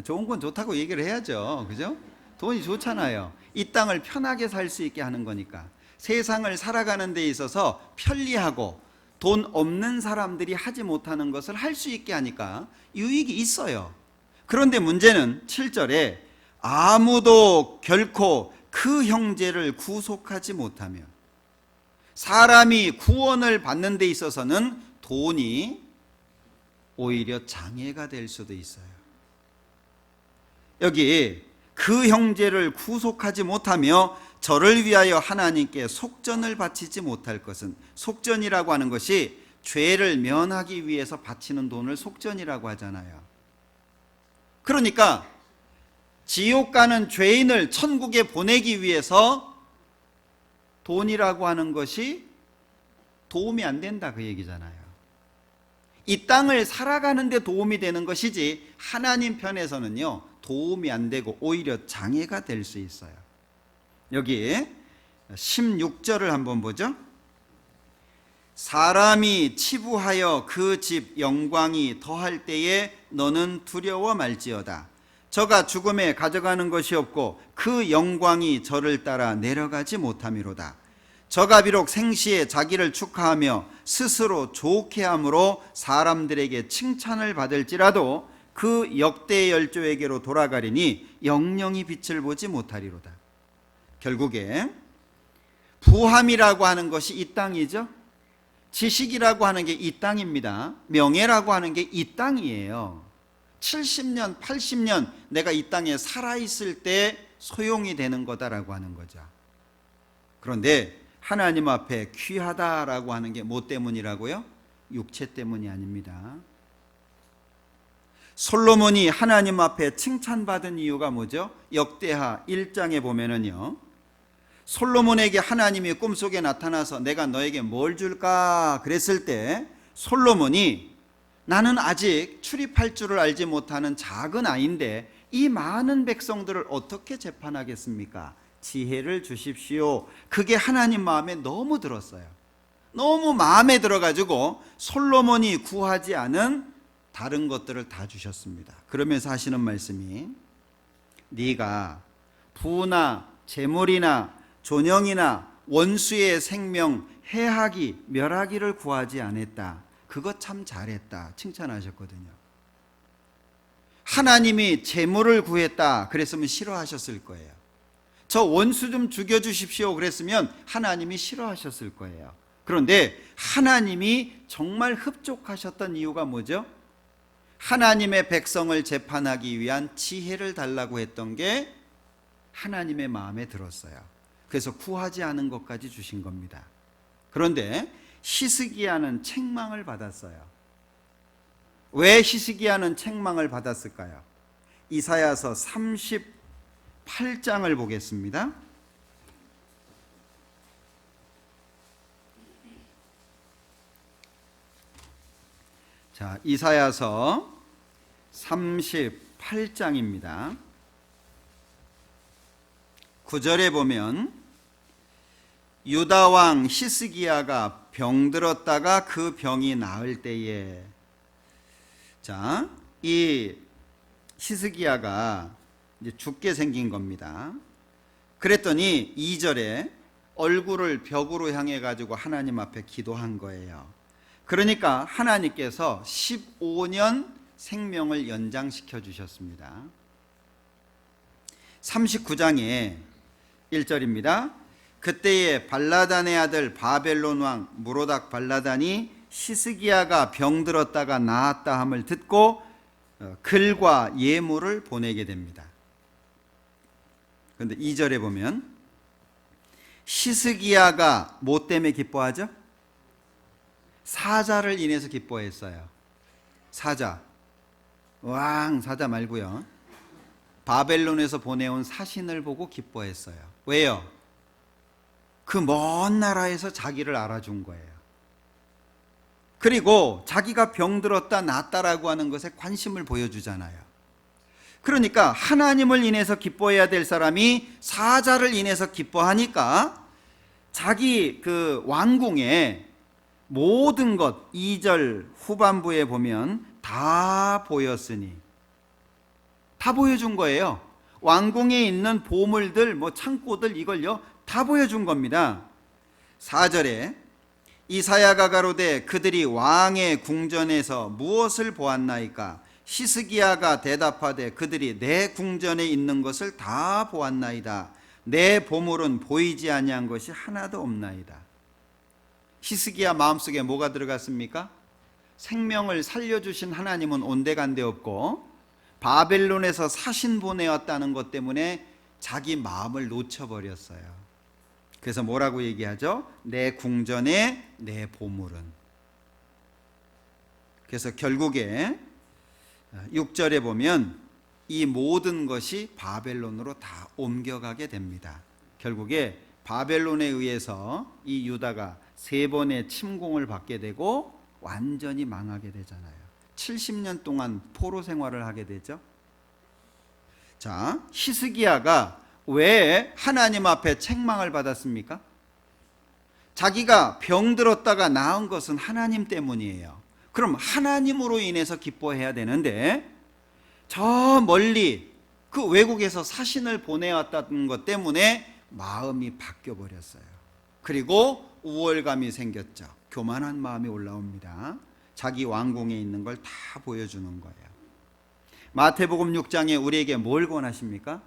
S1: 좋은 건 좋다고 얘기를 해야죠. 그죠? 돈이 좋잖아요. 이 땅을 편하게 살 수 있게 하는 거니까. 세상을 살아가는 데 있어서 편리하고 돈 없는 사람들이 하지 못하는 것을 할 수 있게 하니까 유익이 있어요. 그런데 문제는 7절에 아무도 결코 그 형제를 구속하지 못하며, 사람이 구원을 받는 데 있어서는 돈이 오히려 장애가 될 수도 있어요. 여기 그 형제를 구속하지 못하며 저를 위하여 하나님께 속전을 바치지 못할 것은, 속전이라고 하는 것이 죄를 면하기 위해서 바치는 돈을 속전이라고 하잖아요. 그러니까 지옥 가는 죄인을 천국에 보내기 위해서 돈이라고 하는 것이 도움이 안 된다 그 얘기잖아요. 이 땅을 살아가는 데 도움이 되는 것이지 하나님 편에서는요 도움이 안 되고 오히려 장애가 될 수 있어요. 여기 16절을 한번 보죠. 사람이 치부하여 그 집 영광이 더할 때에 너는 두려워 말지어다. 저가 죽음에 가져가는 것이 없고 그 영광이 저를 따라 내려가지 못함이로다. 저가 비록 생시에 자기를 축하하며 스스로 좋게 함으로 사람들에게 칭찬을 받을지라도 그 역대 열조에게로 돌아가리니 영영이 빛을 보지 못하리로다. 결국에 부함이라고 하는 것이 이 땅이죠. 지식이라고 하는 게 이 땅입니다. 명예라고 하는 게 이 땅이에요. 70년, 80년 내가 이 땅에 살아있을 때 소용이 되는 거다라고 하는 거죠. 그런데 하나님 앞에 귀하다라고 하는 게 뭐 때문이라고요? 육체 때문이 아닙니다. 솔로몬이 하나님 앞에 칭찬받은 이유가 뭐죠? 역대하 1장에 보면은요, 솔로몬에게 하나님이 꿈속에 나타나서 내가 너에게 뭘 줄까 그랬을 때 솔로몬이 나는 아직 출입할 줄을 알지 못하는 작은 아이인데 이 많은 백성들을 어떻게 재판하겠습니까? 지혜를 주십시오. 그게 하나님 마음에 너무 들었어요. 너무 마음에 들어가지고 솔로몬이 구하지 않은 다른 것들을 다 주셨습니다. 그러면서 하시는 말씀이 네가 부나 재물이나 존영이나 원수의 생명 해하기 멸하기를 구하지 않았다. 그거 참 잘했다. 칭찬하셨거든요. 하나님이 재물을 구했다 그랬으면 싫어하셨을 거예요. 저 원수 좀 죽여주십시오 그랬으면 하나님이 싫어하셨을 거예요. 그런데 하나님이 정말 흡족하셨던 이유가 뭐죠? 하나님의 백성을 재판하기 위한 지혜를 달라고 했던 게 하나님의 마음에 들었어요. 그래서 구하지 않은 것까지 주신 겁니다. 그런데 히스기야는 책망을 받았어요. 왜 히스기야는 책망을 받았을까요? 이사야서 38장을 보겠습니다. 자, 이사야서 38장입니다. 9절에 보면 유다 왕 히스기야가 병들었다가 그 병이 나을 때에, 자, 이 히스기야가 이제 죽게 생긴 겁니다. 그랬더니 2절에 얼굴을 벽으로 향해 가지고 하나님 앞에 기도한 거예요. 그러니까 하나님께서 15년 생명을 연장시켜 주셨습니다. 39장에 1절입니다. 그때에 발라단의 아들 바벨론 왕 무로닥 발라단이 히스기야가 병들었다가 나았다 함을 듣고 글과 예물을 보내게 됩니다. 그런데 2절에 보면 히스기야가 뭐 때문에 기뻐하죠? 사자를 인해서 기뻐했어요. 사자, 왕 사자 말고요. 바벨론에서 보내온 사신을 보고 기뻐했어요. 왜요? 그 먼 나라에서 자기를 알아준 거예요. 그리고 자기가 병들었다 낫다라고 하는 것에 관심을 보여주잖아요. 그러니까 하나님을 인해서 기뻐해야 될 사람이 사자를 인해서 기뻐하니까 자기 그 왕궁에 모든 것, 2절 후반부에 보면 다 보였으니, 다 보여준 거예요. 왕궁에 있는 보물들, 뭐 창고들, 이걸요 다 보여준 겁니다. 4절에 이사야가 가로되 그들이 왕의 궁전에서 무엇을 보았나이까? 히스기야가 대답하되 그들이 내 궁전에 있는 것을 다 보았나이다. 내 보물은 보이지 아니한 것이 하나도 없나이다. 히스기야 마음속에 뭐가 들어갔습니까? 생명을 살려주신 하나님은 온데간데 없고 바벨론에서 사신 보내왔다는 것 때문에 자기 마음을 놓쳐버렸어요. 그래서 뭐라고 얘기하죠? 내 궁전에 내 보물은. 그래서 결국에 6절에 보면 이 모든 것이 바벨론으로 다 옮겨가게 됩니다. 결국에 바벨론에 의해서 이 유다가 3번의 침공을 받게 되고 완전히 망하게 되잖아요. 70년 동안 포로 생활을 하게 되죠. 자, 히스기야가 왜 하나님 앞에 책망을 받았습니까? 자기가 병들었다가 나은 것은 하나님 때문이에요. 그럼 하나님으로 인해서 기뻐해야 되는데 저 멀리 그 외국에서 사신을 보내왔다는 것 때문에 마음이 바뀌어 버렸어요. 그리고 우월감이 생겼죠. 교만한 마음이 올라옵니다. 자기 왕궁에 있는 걸 다 보여주는 거예요. 마태복음 6장에 우리에게 뭘 권하십니까?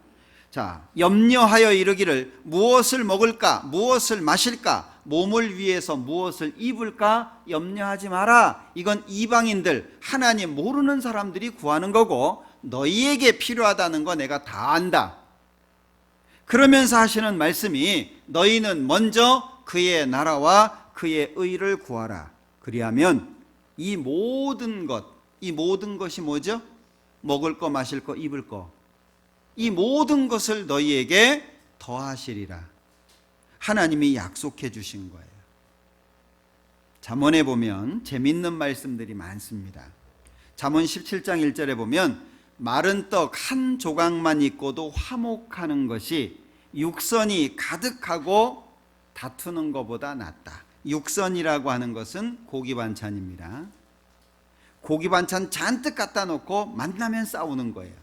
S1: 자, 염려하여 이르기를 무엇을 먹을까? 무엇을 마실까? 몸을 위해서 무엇을 입을까? 염려하지 마라. 이건 이방인들, 하나님 모르는 사람들이 구하는 거고 너희에게 필요하다는 거 내가 다 안다. 그러면서 하시는 말씀이 너희는 먼저 그의 나라와 그의 의를 구하라. 그리하면 이 모든 것이 뭐죠? 먹을 거, 마실 거, 입을 거, 이 모든 것을 너희에게 더하시리라. 하나님이 약속해 주신 거예요. 잠언에 보면 재밌는 말씀들이 많습니다. 잠언 17장 1절에 보면 마른 떡 한 조각만 있고도 화목하는 것이 육선이 가득하고 다투는 것보다 낫다. 육선이라고 하는 것은 고기 반찬입니다. 고기 반찬 잔뜩 갖다 놓고 만나면 싸우는 거예요.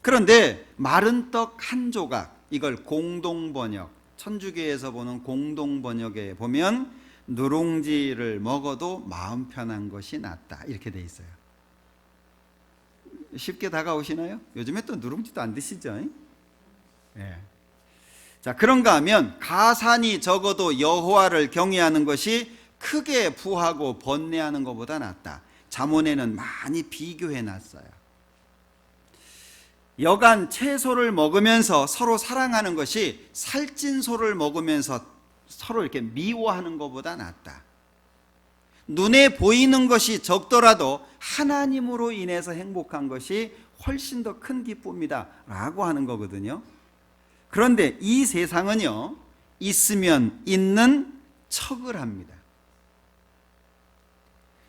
S1: 그런데 마른 떡 한 조각, 이걸 공동번역, 천주교에서 보는 공동번역에 보면 누룽지를 먹어도 마음 편한 것이 낫다, 이렇게 돼 있어요. 쉽게 다가오시나요? 요즘에 또 누룽지도 안 드시죠? 네. 자, 그런가 하면 가산이 적어도 여호와를 경외하는 것이 크게 부하고 번뇌하는 것보다 낫다. 잠언에는 많이 비교해 놨어요. 여간 채소를 먹으면서 서로 사랑하는 것이 살찐 소를 먹으면서 서로 이렇게 미워하는 것보다 낫다. 눈에 보이는 것이 적더라도 하나님으로 인해서 행복한 것이 훨씬 더 큰 기쁨이다 라고 하는 거거든요. 그런데 이 세상은요, 있으면 있는 척을 합니다.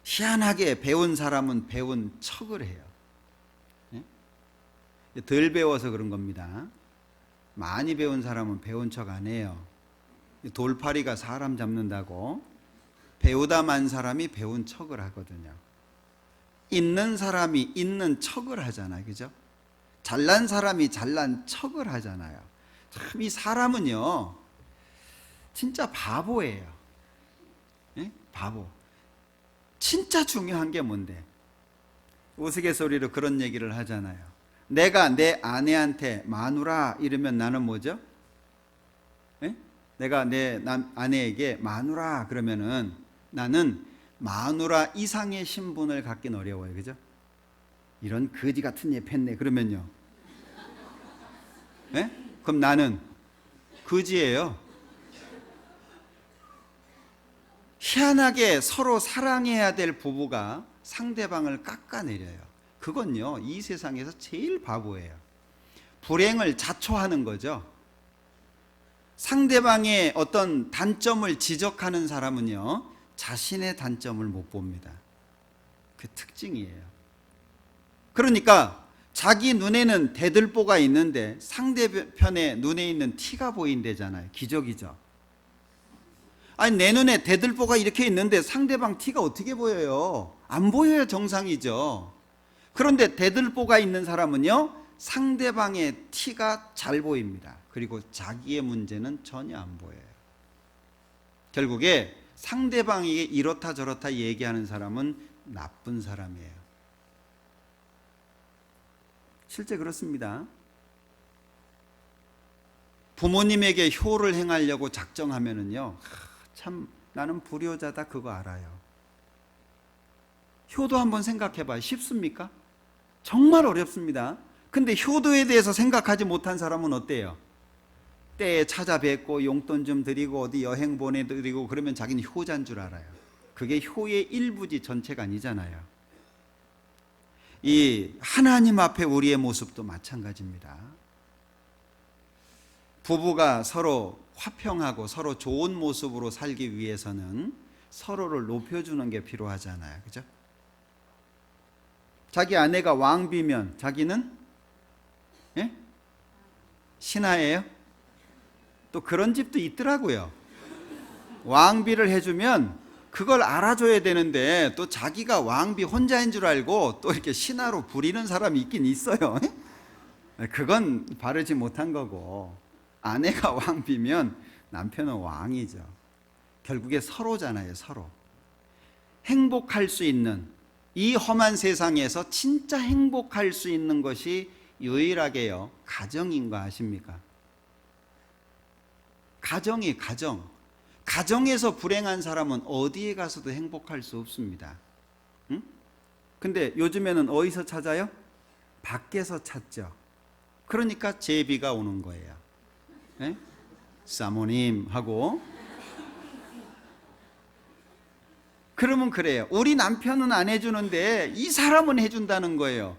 S1: 희한하게 배운 사람은 배운 척을 해요. 예? 덜 배워서 그런 겁니다. 많이 배운 사람은 배운 척 안 해요. 돌팔이가 사람 잡는다고 배우다 만 사람이 배운 척을 하거든요. 있는 사람이 있는 척을 하잖아요. 그죠? 잘난 사람이 잘난 척을 하잖아요. 참 이 사람은요 진짜 바보예요. 예? 바보. 진짜 중요한 게 뭔데? 우스갯소리로 그런 얘기를 하잖아요. 내가 내 아내한테 마누라 이러면 나는 뭐죠? 예? 내가 내 아내에게 마누라 그러면은 나는 마누라 이상의 신분을 갖긴 어려워요. 그죠? 이런 거지 같은 얘 팼네 그러면요. 예? 그럼 나는 거지예요. 희한하게 서로 사랑해야 될 부부가 상대방을 깎아내려요. 그건요 이 세상에서 제일 바보예요. 불행을 자초하는 거죠. 상대방의 어떤 단점을 지적하는 사람은요 자신의 단점을 못 봅니다. 그 특징이에요. 그러니까 자기 눈에는 대들보가 있는데 상대편의 눈에 있는 티가 보인대잖아요. 기적이죠. 아니 내 눈에 대들보가 이렇게 있는데 상대방 티가 어떻게 보여요? 안 보여요. 정상이죠. 그런데 대들보가 있는 사람은요 상대방의 티가 잘 보입니다. 그리고 자기의 문제는 전혀 안 보여요. 결국에 상대방에게 이렇다 저렇다 얘기하는 사람은 나쁜 사람이에요. 실제 그렇습니다. 부모님에게 효를 행하려고 작정하면은요 참 나는 불효자다 그거 알아요. 효도 한번 생각해봐요. 쉽습니까? 정말 어렵습니다. 근데 효도에 대해서 생각하지 못한 사람은 어때요? 때에 찾아뵙고 용돈 좀 드리고 어디 여행 보내드리고 그러면 자기는 효자인 줄 알아요. 그게 효의 일부지 전체가 아니잖아요. 이 하나님 앞에 우리의 모습도 마찬가지입니다. 부부가 서로 화평하고 서로 좋은 모습으로 살기 위해서는 서로를 높여주는 게 필요하잖아요. 그죠? 자기 아내가 왕비면 자기는 예? 신하예요? 또 그런 집도 있더라고요. 왕비를 해주면 그걸 알아줘야 되는데 또 자기가 왕비 혼자인 줄 알고 또 이렇게 신하로 부리는 사람이 있긴 있어요. 그건 바르지 못한 거고 아내가 왕비면 남편은 왕이죠. 결국에 서로잖아요. 서로 행복할 수 있는 이 험한 세상에서 진짜 행복할 수 있는 것이 유일하게요 가정인 거 아십니까? 가정이 가정. 가정에서 불행한 사람은 어디에 가서도 행복할 수 없습니다. 응? 근데 요즘에는 어디서 찾아요? 밖에서 찾죠. 그러니까 제비가 오는 거예요. 네? 사모님 하고 그러면 그래요. 우리 남편은 안 해주는데 이 사람은 해준다는 거예요.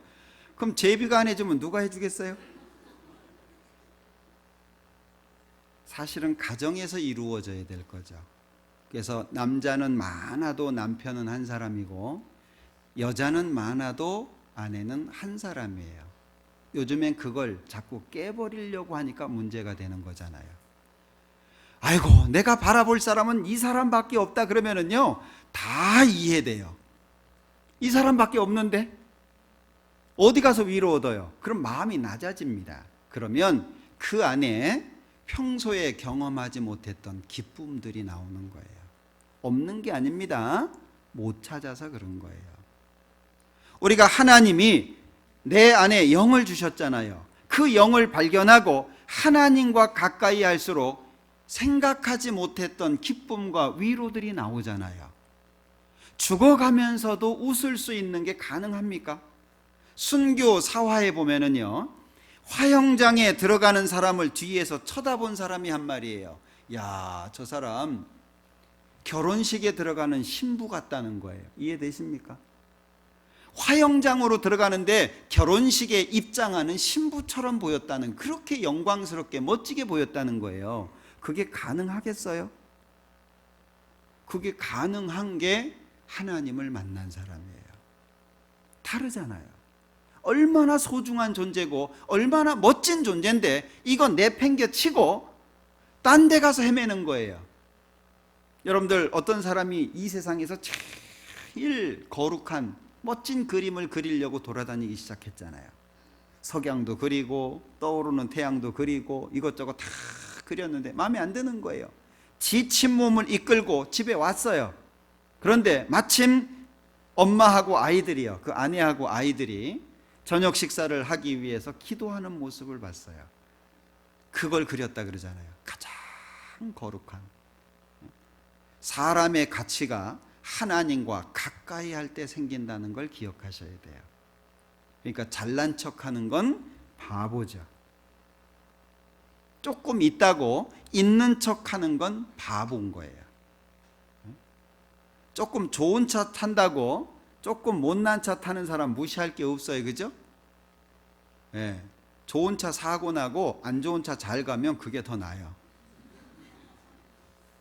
S1: 그럼 제비가 안 해주면 누가 해주겠어요? 사실은 가정에서 이루어져야 될 거죠. 그래서 남자는 많아도 남편은 한 사람이고 여자는 많아도 아내는 한 사람이에요. 요즘엔 그걸 자꾸 깨버리려고 하니까 문제가 되는 거잖아요. 아이고 내가 바라볼 사람은 이 사람밖에 없다 그러면은요 다 이해돼요. 이 사람밖에 없는데 어디 가서 위로 얻어요? 그럼 마음이 낮아집니다. 그러면 그 안에 평소에 경험하지 못했던 기쁨들이 나오는 거예요. 없는 게 아닙니다. 못 찾아서 그런 거예요. 우리가 하나님이 내 안에 영을 주셨잖아요. 그 영을 발견하고 하나님과 가까이 할수록 생각하지 못했던 기쁨과 위로들이 나오잖아요. 죽어가면서도 웃을 수 있는 게 가능합니까? 순교 사화에 보면은요 화영장에 들어가는 사람을 뒤에서 쳐다본 사람이 한 말이에요. 야, 저 사람 결혼식에 들어가는 신부 같다는 거예요. 이해되십니까? 화영장으로 들어가는데 결혼식에 입장하는 신부처럼 보였다는, 그렇게 영광스럽게 멋지게 보였다는 거예요. 그게 가능하겠어요? 그게 가능한 게 하나님을 만난 사람이에요. 다르잖아요. 얼마나 소중한 존재고 얼마나 멋진 존재인데 이건 내팽개치고 딴 데 가서 헤매는 거예요. 여러분들, 어떤 사람이 이 세상에서 제일 거룩한 멋진 그림을 그리려고 돌아다니기 시작했잖아요. 석양도 그리고 떠오르는 태양도 그리고 이것저것 다 그렸는데 마음에 안 드는 거예요. 지친 몸을 이끌고 집에 왔어요. 그런데 마침 엄마하고 아이들이요, 그 아내하고 아이들이 저녁 식사를 하기 위해서 기도하는 모습을 봤어요. 그걸 그렸다 그러잖아요. 가장 거룩한 사람의 가치가 하나님과 가까이 할 때 생긴다는 걸 기억하셔야 돼요. 그러니까 잘난 척하는 건 바보죠. 조금 있다고 있는 척하는 건 바보인 거예요. 조금 좋은 차 탄다고 조금 못난 차 타는 사람 무시할 게 없어요. 그죠? 네. 좋은 차 사고 나고 안 좋은 차 잘 가면 그게 더 나아요.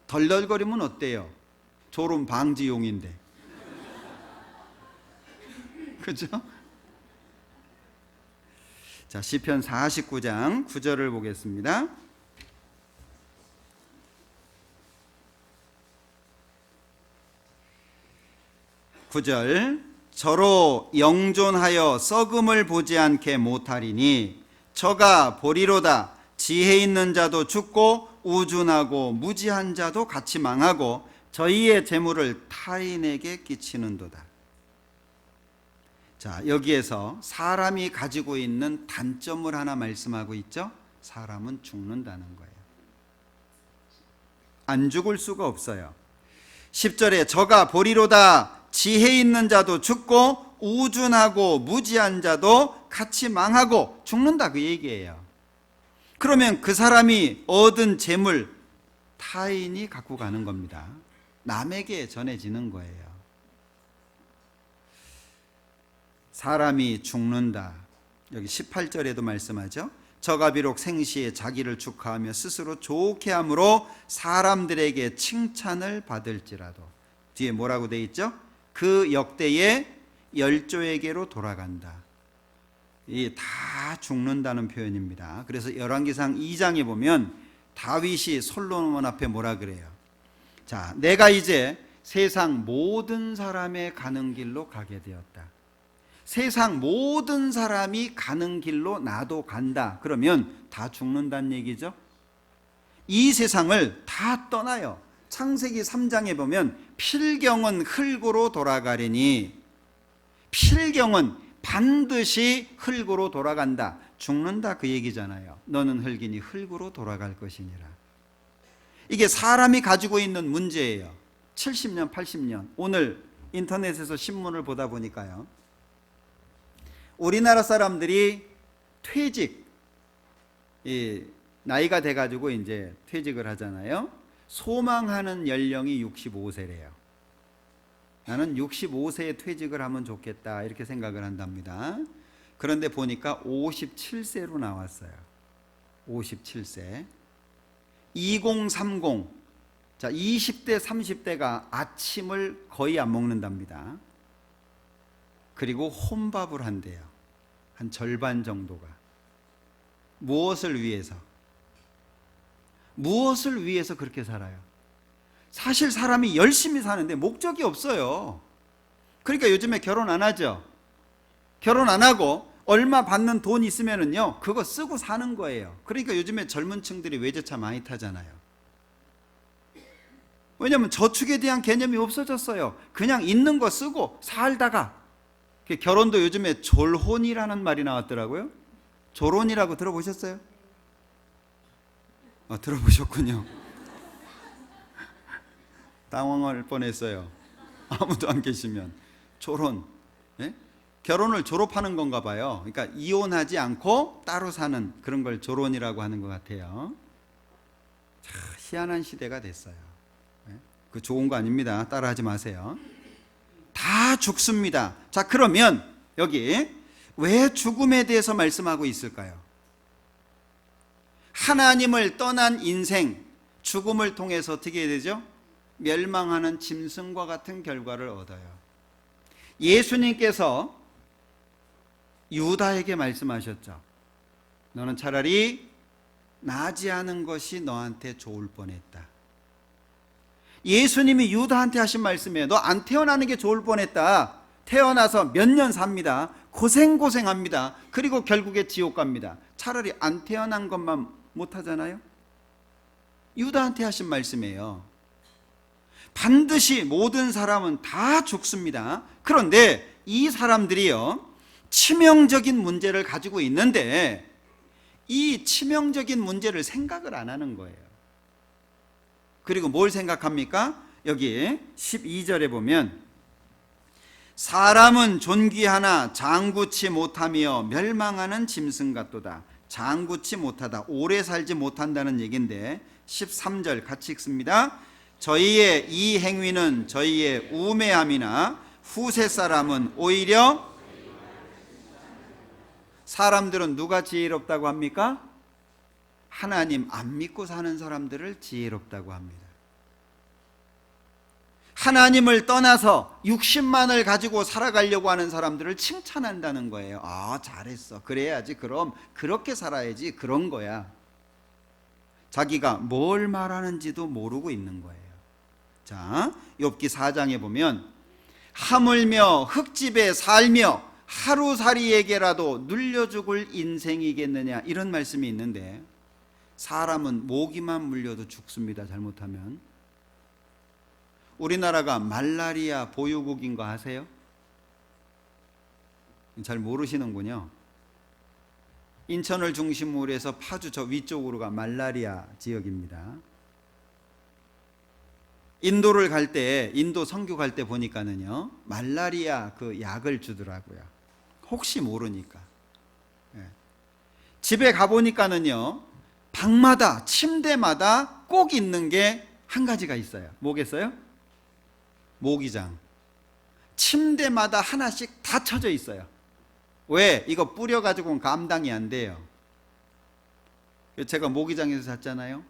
S1: 덜덜거리면 어때요? 졸음 방지용인데. 그죠? 자, 시편 49장 9절을 보겠습니다. (9절) 저로 영존하여 썩음을 보지 않게 못하리니 저가 보리로다. 지혜 있는 자도 죽고 우둔하고 무지한 자도 같이 망하고 저희의 재물을 타인에게 끼치는도다. 자, 여기에서 사람이 가지고 있는 단점을 하나 말씀하고 있죠. 사람은 죽는다는 거예요. 안 죽을 수가 없어요. 10절에 저가 보리로다. 지혜 있는 자도 죽고 우둔하고 무지한 자도 같이 망하고 죽는다, 그 얘기예요. 그러면 그 사람이 얻은 재물 타인이 갖고 가는 겁니다. 남에게 전해지는 거예요. 사람이 죽는다. 여기 18절에도 말씀하죠. 저가 비록 생시에 자기를 축하하며 스스로 좋게 함으로 사람들에게 칭찬을 받을지라도, 뒤에 뭐라고 돼 있죠? 그 역대의 열조에게로 돌아간다. 이 다 죽는다는 표현입니다. 그래서 열왕기상 2장에 보면 다윗이 솔로몬 앞에 뭐라 그래요? 자, 내가 이제 세상 모든 사람의 가는 길로 가게 되었다. 세상 모든 사람이 가는 길로 나도 간다. 그러면 다 죽는다는 얘기죠. 이 세상을 다 떠나요. 창세기 3장에 보면 필경은 흙으로 돌아가리니, 필경은 반드시 흙으로 돌아간다. 죽는다, 그 얘기잖아요. 너는 흙이니 흙으로 돌아갈 것이니라. 이게 사람이 가지고 있는 문제예요. 70년, 80년. 오늘 인터넷에서 신문을 보다 보니까요, 우리나라 사람들이 퇴직, 나이가 돼가지고 이제 퇴직을 하잖아요. 소망하는 연령이 65세래요. 나는 65세에 퇴직을 하면 좋겠다, 이렇게 생각을 한답니다. 그런데 보니까 57세로 나왔어요. 57세. 2030. 자, 20대, 30대가 아침을 거의 안 먹는답니다. 그리고 혼밥을 한대요. 한 절반 정도가. 무엇을 위해서? 무엇을 위해서 그렇게 살아요? 사실 사람이 열심히 사는데 목적이 없어요. 그러니까 요즘에 결혼 안 하죠. 결혼 안 하고 얼마 받는 돈 있으면은요, 그거 쓰고 사는 거예요. 그러니까 요즘에 젊은 층들이 외제차 많이 타잖아요. 왜냐하면 저축에 대한 개념이 없어졌어요. 그냥 있는 거 쓰고 살다가. 결혼도 요즘에 졸혼이라는 말이 나왔더라고요. 졸혼이라고 들어보셨어요? 들어보셨군요. 당황할 뻔했어요. 아무도 안 계시면. 졸혼. 예? 결혼을 졸업하는 건가 봐요. 그러니까 이혼하지 않고 따로 사는 그런 걸 졸혼이라고 하는 것 같아요. 참 희한한 시대가 됐어요. 예? 그 좋은 거 아닙니다. 따라하지 마세요. 다 죽습니다. 자, 그러면 여기 왜 죽음에 대해서 말씀하고 있을까요? 하나님을 떠난 인생, 죽음을 통해서 어떻게 해야 되죠? 멸망하는 짐승과 같은 결과를 얻어요. 예수님께서 유다에게 말씀하셨죠. 너는 차라리 나지 않은 것이 너한테 좋을 뻔했다. 예수님이 유다한테 하신 말씀이에요. 너 안 태어나는 게 좋을 뻔했다. 태어나서 몇 년 삽니다. 고생합니다. 그리고 결국에 지옥 갑니다. 차라리 안 태어난 것만 못하잖아요. 유다한테 하신 말씀이에요. 반드시 모든 사람은 다 죽습니다. 그런데 이 사람들이요, 치명적인 문제를 가지고 있는데 이 치명적인 문제를 생각을 안 하는 거예요. 그리고 뭘 생각합니까? 여기 12절에 보면 사람은 존귀하나 장구치 못하며 멸망하는 짐승 같도다. 장구치 못하다, 오래 살지 못한다는 얘기인데 13절 같이 읽습니다. 저희의 이 행위는 저희의 우매함이나 후세 사람은 오히려, 사람들은 누가 지혜롭다고 합니까? 하나님 안 믿고 사는 사람들을 지혜롭다고 합니다. 하나님을 떠나서 육신만을 가지고 살아가려고 하는 사람들을 칭찬한다는 거예요. 아, 잘했어. 그래야지. 그럼 그렇게 살아야지. 그런 거야. 자기가 뭘 말하는지도 모르고 있는 거예요. 자, 욥기 4장에 보면 하물며 흙집에 살며 하루살이에게라도 눌려 죽을 인생이겠느냐, 이런 말씀이 있는데 사람은 모기만 물려도 죽습니다. 잘못하면. 우리나라가 말라리아 보유국인 거 아세요? 잘 모르시는군요. 인천을 중심으로 해서 파주 저 위쪽으로가 말라리아 지역입니다. 인도를 갈 때, 인도 선교 갈 때 보니까는요, 말라리아 그 약을 주더라고요. 혹시 모르니까. 집에 가보니까는요, 방마다, 침대마다 꼭 있는 게 한 가지가 있어요. 뭐겠어요? 모기장. 침대마다 하나씩 다 쳐져 있어요. 왜? 이거 뿌려가지고는 감당이 안 돼요. 제가 모기장에서 잤잖아요.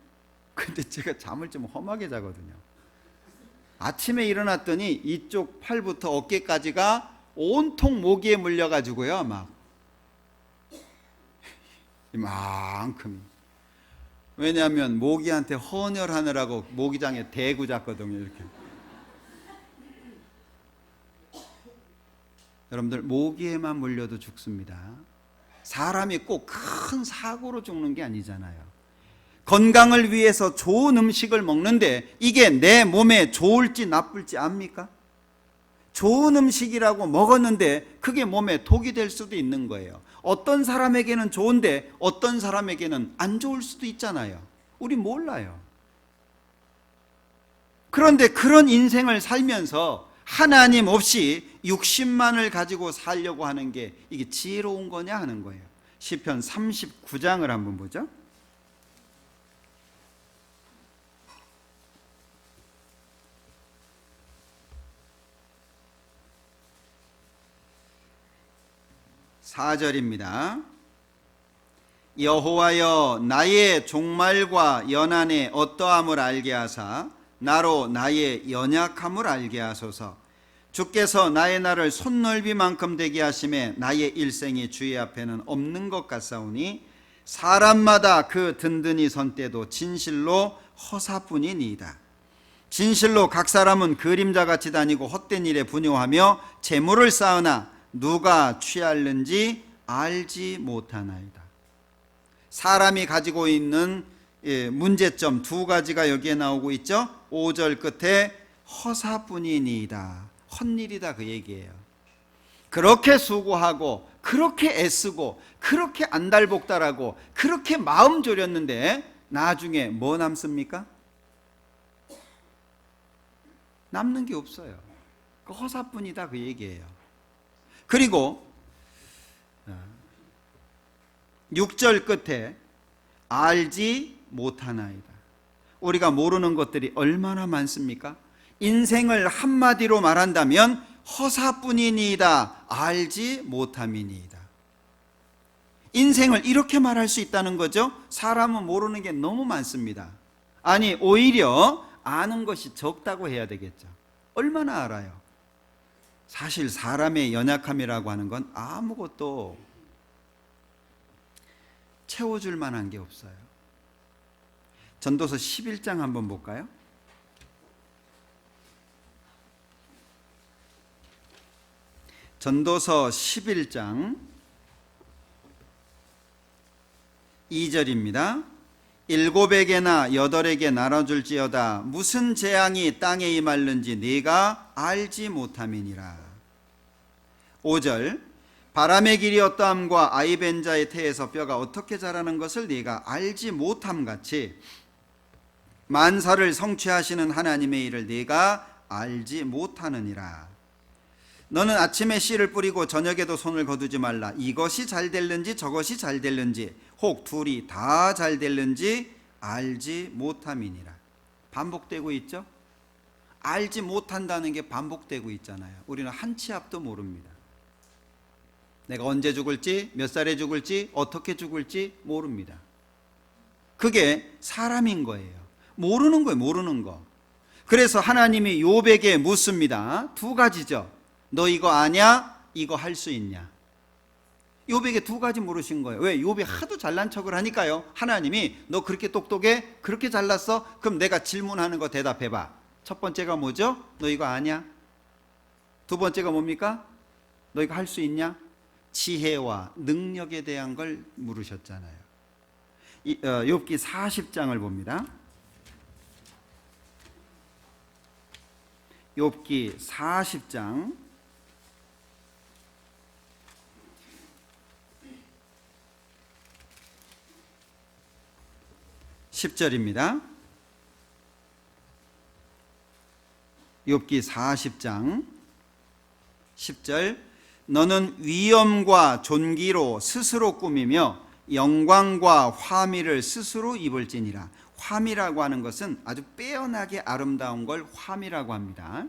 S1: 근데 제가 잠을 좀 험하게 자거든요. 아침에 일어났더니 이쪽 팔부터 어깨까지가 온통 모기에 물려가지고요, 막 이만큼. 왜냐하면 모기한테 헌혈하느라고 모기장에 대고 잤거든요. 이렇게. 여러분들, 모기에만 물려도 죽습니다. 사람이 꼭 큰 사고로 죽는 게 아니잖아요. 건강을 위해서 좋은 음식을 먹는데 이게 내 몸에 좋을지 나쁠지 압니까? 좋은 음식이라고 먹었는데 그게 몸에 독이 될 수도 있는 거예요. 어떤 사람에게는 좋은데 어떤 사람에게는 안 좋을 수도 있잖아요. 우리 몰라요. 그런데 그런 인생을 살면서 하나님 없이 육신만을 가지고 살려고 하는 게 이게 지혜로운 거냐 하는 거예요. 시편 39장을 한번 보죠. (4절입니다) 여호와여, 나의 종말과 연한의 어떠함을 알게 하사 나로 나의 연약함을 알게 하소서. 주께서 나의 날을 손넓이만큼 되게 하심에 나의 일생이 주의 앞에는 없는 것 같사오니 사람마다 그 든든히 선 때도 진실로 허사뿐이니이다. 진실로 각 사람은 그림자같이 다니고 헛된 일에 분요하며 재물을 쌓으나 누가 취할는지 알지 못하나이다. 사람이 가지고 있는 문제점 두 가지가 여기에 나오고 있죠. 5절 끝에 허사뿐이니이다. 헛일이다, 그 얘기예요. 그렇게 수고하고 그렇게 애쓰고 그렇게 안달복달하고 그렇게 마음 졸였는데 나중에 뭐 남습니까? 남는 게 없어요. 그 허사뿐이다, 그 얘기예요. 그리고 6절 끝에 알지 못하나이다. 우리가 모르는 것들이 얼마나 많습니까? 인생을 한마디로 말한다면 허사뿐이니이다, 알지 못함이니이다. 인생을 이렇게 말할 수 있다는 거죠. 사람은 모르는 게 너무 많습니다. 아니, 오히려 아는 것이 적다고 해야 되겠죠. 얼마나 알아요? 사실 사람의 연약함이라고 하는 건 아무것도 채워줄 만한 게 없어요. 전도서 11장 한번 볼까요? 전도서 11장 2절입니다. 일곱에게나 여덟에게 나눠줄지어다 무슨 재앙이 땅에 임할는지 네가 알지 못함이니라. 5절 바람의 길이 어떠함과 아이벤 자의 태에서 뼈가 어떻게 자라는 것을 네가 알지 못함같이 만사를 성취하시는 하나님의 일을 네가 알지 못하느니라. 너는 아침에 씨를 뿌리고 저녁에도 손을 거두지 말라. 이것이 잘 될는지 저것이 잘 될는지 혹 둘이 다 잘 될는지 알지 못함이니라. 반복되고 있죠? 알지 못한다는 게 반복되고 있잖아요. 우리는 한 치 앞도 모릅니다. 내가 언제 죽을지, 몇 살에 죽을지, 어떻게 죽을지 모릅니다. 그게 사람인 거예요. 모르는 거예요. 모르는 거. 그래서 하나님이 욥에게 묻습니다. 두 가지죠. 너 이거 아냐? 이거 할 수 있냐? 욥에게 두 가지 물으신 거예요. 왜? 욥이 하도 잘난 척을 하니까요. 하나님이 너 그렇게 똑똑해? 그렇게 잘났어? 그럼 내가 질문하는 거 대답해봐. 첫 번째가 뭐죠? 너 이거 아냐? 두 번째가 뭡니까? 너 이거 할 수 있냐? 지혜와 능력에 대한 걸 물으셨잖아요. 욥기 40장을 봅니다. 욥기 40장 10절입니다. 욥기 40장 10절 너는 위엄과 존귀로 스스로 꾸미며 영광과 화미를 스스로 입을지니라. 화미라고 하는 것은 아주 빼어나게 아름다운 걸 화미라고 합니다.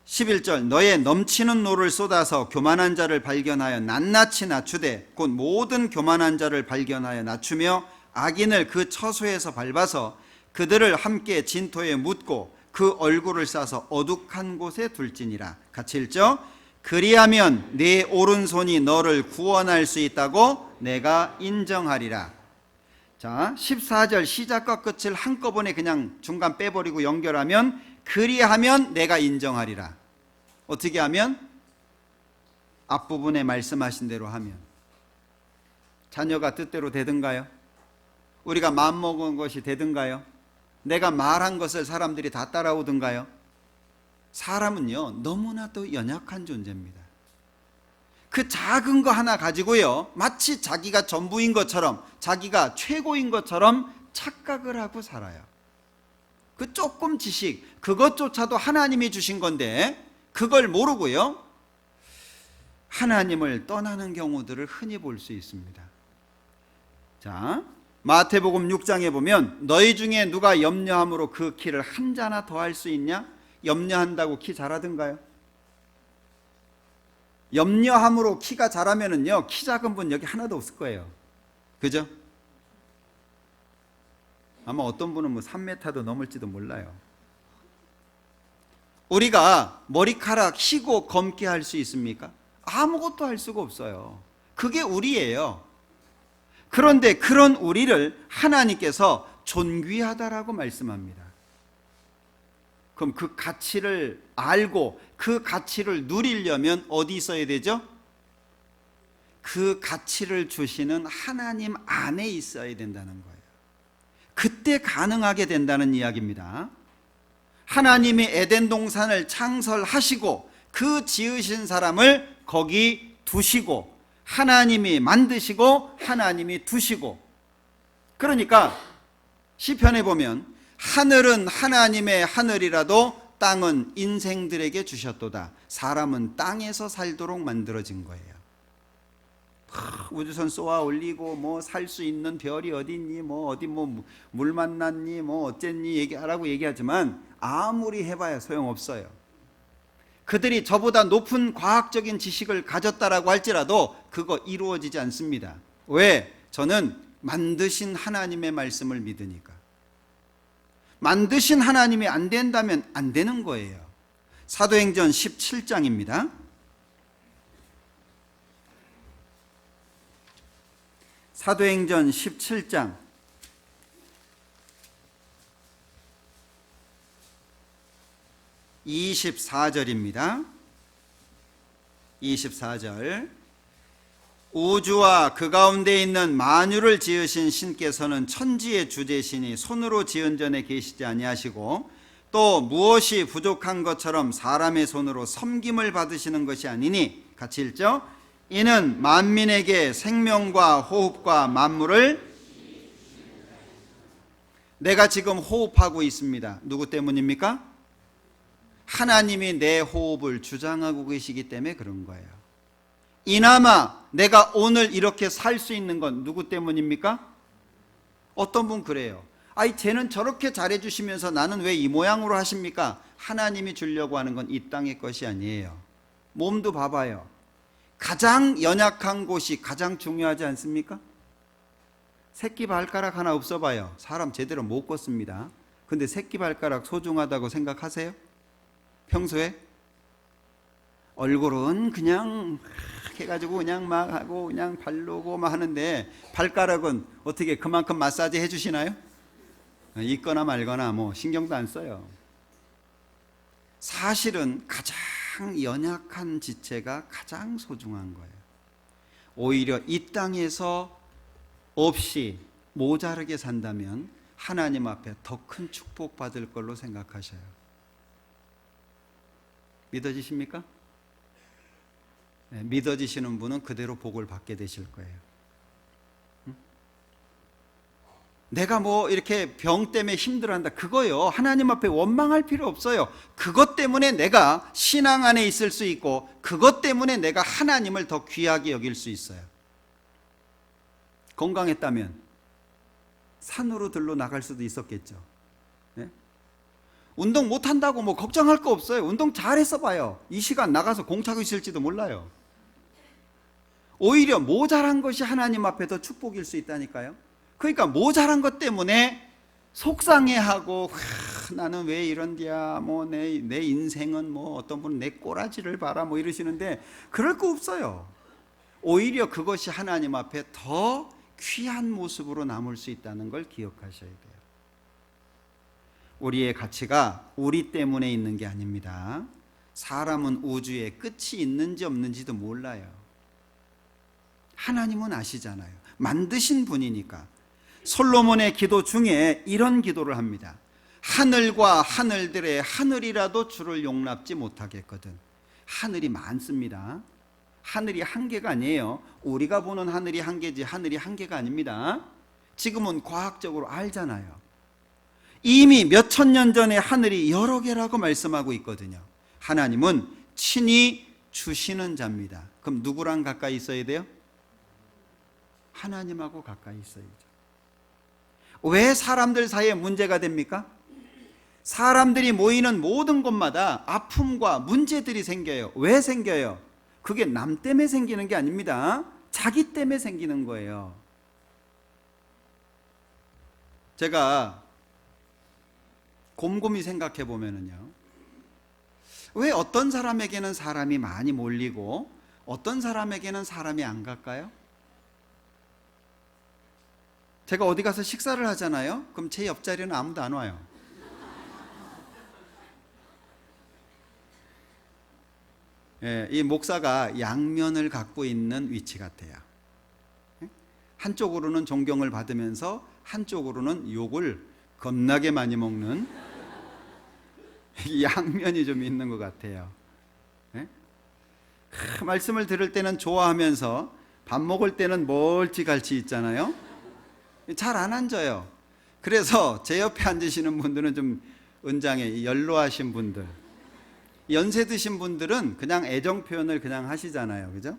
S1: 11절 너의 넘치는 노를 쏟아서 교만한 자를 발견하여 낱낱이 낮추되 곧 모든 교만한 자를 발견하여 낮추며 악인을 그 처소에서 밟아서 그들을 함께 진토에 묻고 그 얼굴을 싸서 어둑한 곳에 둘지니라. 같이 읽죠. 그리하면 네 오른손이 너를 구원할 수 있다고 내가 인정하리라. 자, 14절 시작과 끝을 한꺼번에 그냥 중간 빼버리고 연결하면 그리하면 내가 인정하리라. 어떻게 하면? 앞부분에 말씀하신 대로 하면. 자녀가 뜻대로 되든가요? 우리가 마음먹은 것이 되든가요? 내가 말한 것을 사람들이 다 따라오든가요? 사람은요 너무나도 연약한 존재입니다. 그 작은 거 하나 가지고요 마치 자기가 전부인 것처럼 자기가 최고인 것처럼 착각을 하고 살아요. 그 조금 지식 그것조차도 하나님이 주신 건데 그걸 모르고요 하나님을 떠나는 경우들을 흔히 볼 수 있습니다. 자, 마태복음 6장에 보면 너희 중에 누가 염려함으로 그 키를 한 자나 더 할 수 있냐? 염려한다고 키 자라든가요? 염려함으로 키가 자라면은요 키 작은 분 여기 하나도 없을 거예요. 그죠? 아마 어떤 분은 뭐 3m도 넘을지도 몰라요. 우리가 머리카락 희고 검게 할 수 있습니까? 아무것도 할 수가 없어요. 그게 우리예요. 그런데 그런 우리를 하나님께서 존귀하다라고 말씀합니다. 그럼 그 가치를 알고 그 가치를 누리려면 어디 있어야 되죠? 그 가치를 주시는 하나님 안에 있어야 된다는 거예요. 그때 가능하게 된다는 이야기입니다. 하나님이 에덴 동산을 창설하시고 그 지으신 사람을 거기 두시고 하나님이 만드시고 하나님이 두시고, 그러니까 시편에 보면 하늘은 하나님의 하늘이라도 땅은 인생들에게 주셨도다. 사람은 땅에서 살도록 만들어진 거예요. 우주선 쏘아 올리고 뭐 살 수 있는 별이 어디 있니, 뭐 어디 뭐 물 만났니, 뭐 어쨌니 얘기하라고 얘기하지만 아무리 해봐야 소용없어요. 그들이 저보다 높은 과학적인 지식을 가졌다라고 할지라도 그거 이루어지지 않습니다. 왜? 저는 만드신 하나님의 말씀을 믿으니까. 만드신 하나님이 안 된다면 안 되는 거예요. 사도행전 17장입니다. 사도행전 17장 24절입니다. 24절. 우주와 그 가운데 있는 만유를 지으신 신께서는 천지의 주제시니 손으로 지은 전에 계시지 아니하시고 또 무엇이 부족한 것처럼 사람의 손으로 섬김을 받으시는 것이 아니니, 같이 읽죠. 이는 만민에게 생명과 호흡과 만물을, 내가 지금 호흡하고 있습니다. 누구 때문입니까? 하나님이 내 호흡을 주장하고 계시기 때문에 그런 거예요. 이나마 내가 오늘 이렇게 살 수 있는 건 누구 때문입니까? 어떤 분 그래요. 아이, 쟤는 저렇게 잘해주시면서 나는 왜 이 모양으로 하십니까? 하나님이 주려고 하는 건 이 땅의 것이 아니에요. 몸도 봐봐요. 가장 연약한 곳이 가장 중요하지 않습니까? 새끼 발가락 하나 없어봐요. 사람 제대로 못 걷습니다. 근데 새끼 발가락 소중하다고 생각하세요? 평소에? 얼굴은 그냥 막 해가지고 그냥 막 하고 그냥 바르고 막 하는데 발가락은 어떻게 그만큼 마사지 해주시나요? 있거나 말거나 뭐 신경도 안 써요. 사실은 가장 연약한 지체가 가장 소중한 거예요. 오히려 이 땅에서 없이 모자르게 산다면 하나님 앞에 더 큰 축복 받을 걸로 생각하셔요. 믿어지십니까? 네, 믿어지시는 분은 그대로 복을 받게 되실 거예요. 내가 뭐 이렇게 병 때문에 힘들어한다, 그거요, 하나님 앞에 원망할 필요 없어요. 그것 때문에 내가 신앙 안에 있을 수 있고, 그것 때문에 내가 하나님을 더 귀하게 여길 수 있어요. 건강했다면 산으로 들러 나갈 수도 있었겠죠. 네? 운동 못한다고 뭐 걱정할 거 없어요. 운동 잘해서 봐요. 이 시간 나가서 공 차고 있을지도 몰라요. 오히려 모자란 것이 하나님 앞에 더 축복일 수 있다니까요. 그러니까 모자란 것 때문에 속상해하고, 나는 왜 이런디야, 뭐 내 인생은 뭐, 어떤 분은 내 꼬라지를 봐라 뭐 이러시는데 그럴 거 없어요. 오히려 그것이 하나님 앞에 더 귀한 모습으로 남을 수 있다는 걸 기억하셔야 돼요. 우리의 가치가 우리 때문에 있는 게 아닙니다. 사람은 우주에 끝이 있는지 없는지도 몰라요. 하나님은 아시잖아요. 만드신 분이니까. 솔로몬의 기도 중에 이런 기도를 합니다. 하늘과 하늘들의 하늘이라도 주를 용납지 못하겠거든. 하늘이 많습니다. 하늘이 한계가 아니에요. 우리가 보는 하늘이 한계지 하늘이 한계가 아닙니다. 지금은 과학적으로 알잖아요. 이미 몇 천 년 전에 하늘이 여러 개라고 말씀하고 있거든요. 하나님은 친히 주시는 자입니다. 그럼 누구랑 가까이 있어야 돼요? 하나님하고 가까이 있어야죠. 왜 사람들 사이에 문제가 됩니까? 사람들이 모이는 모든 곳마다 아픔과 문제들이 생겨요. 왜 생겨요? 그게 남 때문에 생기는 게 아닙니다. 자기 때문에 생기는 거예요. 제가 곰곰이 생각해 보면은요, 왜 어떤 사람에게는 사람이 많이 몰리고 어떤 사람에게는 사람이 안 갈까요? 제가 어디 가서 식사를 하잖아요. 그럼 제 옆자리는 아무도 안 와요. 예, 이 목사가 양면을 갖고 있는 위치 같아요. 한쪽으로는 존경을 받으면서 한쪽으로는 욕을 겁나게 많이 먹는 양면이 좀 있는 것 같아요. 예? 말씀을 들을 때는 좋아하면서 밥 먹을 때는 멀찌감치 있잖아요. 잘 안 앉아요. 그래서 제 옆에 앉으시는 분들은 좀 은장에 연로하신 분들, 연세 드신 분들은 그냥 애정 표현을 그냥 하시잖아요. 그죠?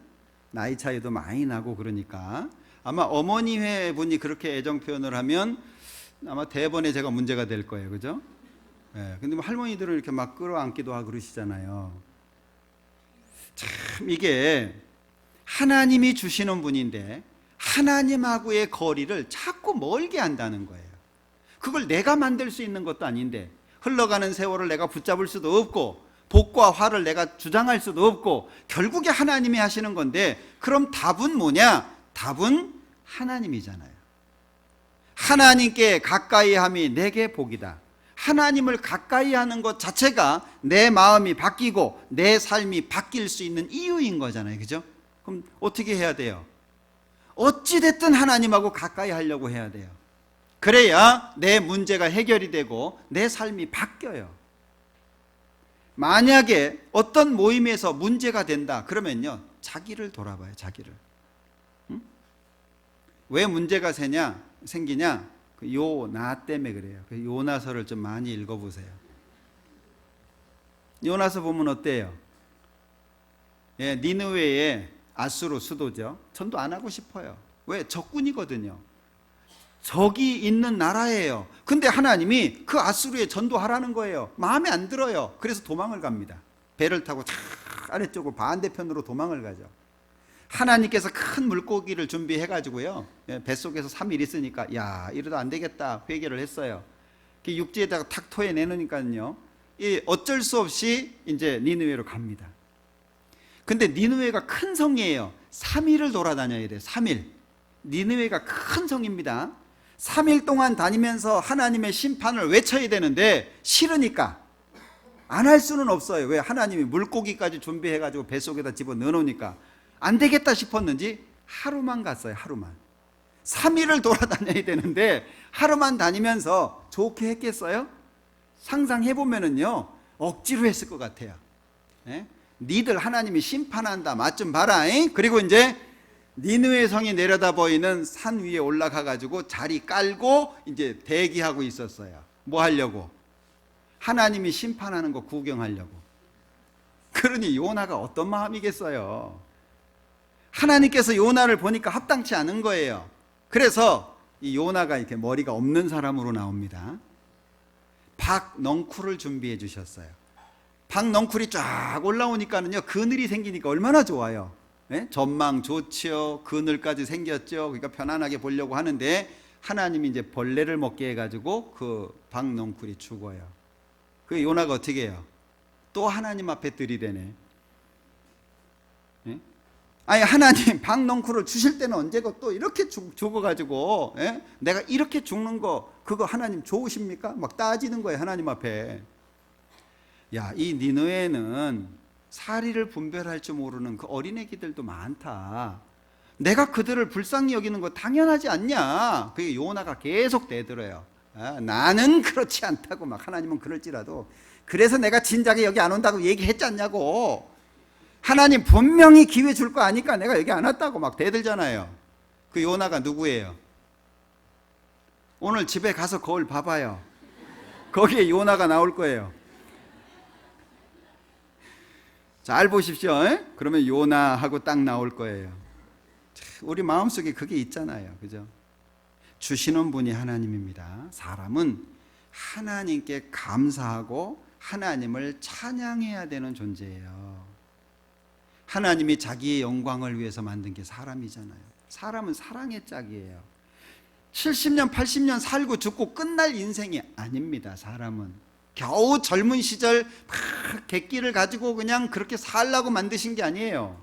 S1: 나이 차이도 많이 나고 그러니까 아마 어머니 회 분이 그렇게 애정 표현을 하면 아마 대번에 제가 문제가 될 거예요. 그죠? 예, 근데 뭐 할머니들은 이렇게 막 끌어안기도 하고 그러시잖아요. 참 이게 하나님이 주시는 분인데 하나님하고의 거리를 자꾸 멀게 한다는 거예요. 그걸 내가 만들 수 있는 것도 아닌데, 흘러가는 세월을 내가 붙잡을 수도 없고 복과 화를 내가 주장할 수도 없고 결국에 하나님이 하시는 건데, 그럼 답은 뭐냐? 답은 하나님이잖아요. 하나님께 가까이 함이 내게 복이다. 하나님을 가까이 하는 것 자체가 내 마음이 바뀌고 내 삶이 바뀔 수 있는 이유인 거잖아요. 그죠? 그럼 어떻게 해야 돼요? 어찌됐든 하나님하고 가까이 하려고 해야 돼요. 그래야 내 문제가 해결이 되고 내 삶이 바뀌어요. 만약에 어떤 모임에서 문제가 된다 그러면요, 자기를 돌아봐요. 자기를. 응? 왜 문제가 생기냐? 그 요나 때문에 그래요. 그 요나서를 좀 많이 읽어보세요. 요나서 보면 어때요? 예, 니느웨의 아수르 수도죠. 전도 안 하고 싶어요. 왜? 적군이거든요. 적이 있는 나라예요. 근데 하나님이 그 아수르에 전도하라는 거예요. 마음에 안 들어요. 그래서 도망을 갑니다. 배를 타고 쫙 아래쪽으로 반대편으로 도망을 가죠. 하나님께서 큰 물고기를 준비해가지고요, 뱃속에서 3일 있으니까 야, 이러다 안 되겠다 회개를 했어요. 육지에다가 탁 토해내놓으니까요, 어쩔 수 없이 이제 니느웨로 갑니다. 근데 니느웨가 큰 성이에요. 3일을 돌아다녀야 돼요. 3일. 니느웨가 큰 성입니다. 3일 동안 다니면서 하나님의 심판을 외쳐야 되는데 싫으니까 안 할 수는 없어요. 왜? 하나님이 물고기까지 준비해가지고 뱃속에다 집어넣어놓으니까 안 되겠다 싶었는지 하루만 갔어요. 하루만. 3일을 돌아다녀야 되는데 하루만 다니면서 좋게 했겠어요? 상상해보면은요, 억지로 했을 것 같아요. 예? 니들 하나님이 심판한다, 맛 좀 봐라. 그리고 이제 니느웨 성이 내려다 보이는 산 위에 올라가 가지고 자리 깔고 이제 대기하고 있었어요. 뭐 하려고? 하나님이 심판하는 거 구경하려고. 그러니 요나가 어떤 마음이겠어요? 하나님께서 요나를 보니까 합당치 않은 거예요. 그래서 이 요나가 이렇게 머리가 없는 사람으로 나옵니다. 박넝쿨을 준비해 주셨어요. 박넝쿨이 쫙 올라오니까는요, 그늘이 생기니까 얼마나 좋아요. 네? 전망 좋지요. 그늘까지 생겼죠. 그러니까 편안하게 보려고 하는데 하나님이 이제 벌레를 먹게 해가지고 그 박넝쿨이 죽어요. 그 요나가 어떻게 해요? 또 하나님 앞에 들이대네. 네? 아니, 하나님 박넝쿨을 주실 때는 언제고 또 이렇게 죽어가지고, 예? 내가 이렇게 죽는 거 그거 하나님 좋으십니까? 막 따지는 거예요, 하나님 앞에. 야, 이 니느웨는 사리를 분별할 줄 모르는 그 어린애기들도 많다. 내가 그들을 불쌍히 여기는 거 당연하지 않냐? 그게 요나가 계속 대들어요. 아, 나는 그렇지 않다고. 막 하나님은 그럴지라도 그래서 내가 진작에 여기 안 온다고 얘기했지 않냐고. 하나님 분명히 기회 줄 거 아니까 내가 여기 안 왔다고 막 대들잖아요. 그 요나가 누구예요? 오늘 집에 가서 거울 봐봐요. 거기에 요나가 나올 거예요. 잘 보십시오. 그러면 요나하고 딱 나올 거예요. 우리 마음속에 그게 있잖아요. 그죠? 주시는 분이 하나님입니다. 사람은 하나님께 감사하고 하나님을 찬양해야 되는 존재예요. 하나님이 자기의 영광을 위해서 만든 게 사람이잖아요. 사람은 사랑의 짝이에요. 70년 80년 살고 죽고 끝날 인생이 아닙니다. 사람은 겨우 젊은 시절 막 객기를 가지고 그냥 그렇게 살라고 만드신 게 아니에요.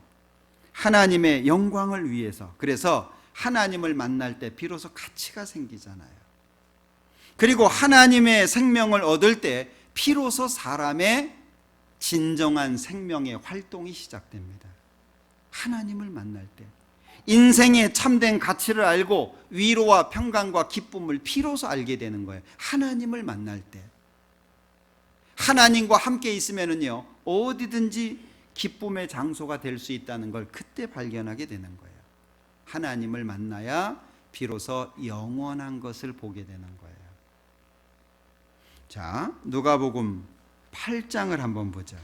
S1: 하나님의 영광을 위해서. 그래서 하나님을 만날 때 비로소 가치가 생기잖아요. 그리고 하나님의 생명을 얻을 때 비로소 사람의 진정한 생명의 활동이 시작됩니다. 하나님을 만날 때 인생의 참된 가치를 알고 위로와 평강과 기쁨을 비로소 알게 되는 거예요. 하나님을 만날 때. 하나님과 함께 있으면은요, 어디든지 기쁨의 장소가 될 수 있다는 걸 그때 발견하게 되는 거예요. 하나님을 만나야 비로소 영원한 것을 보게 되는 거예요. 자, 누가복음 8장을 한번 보죠.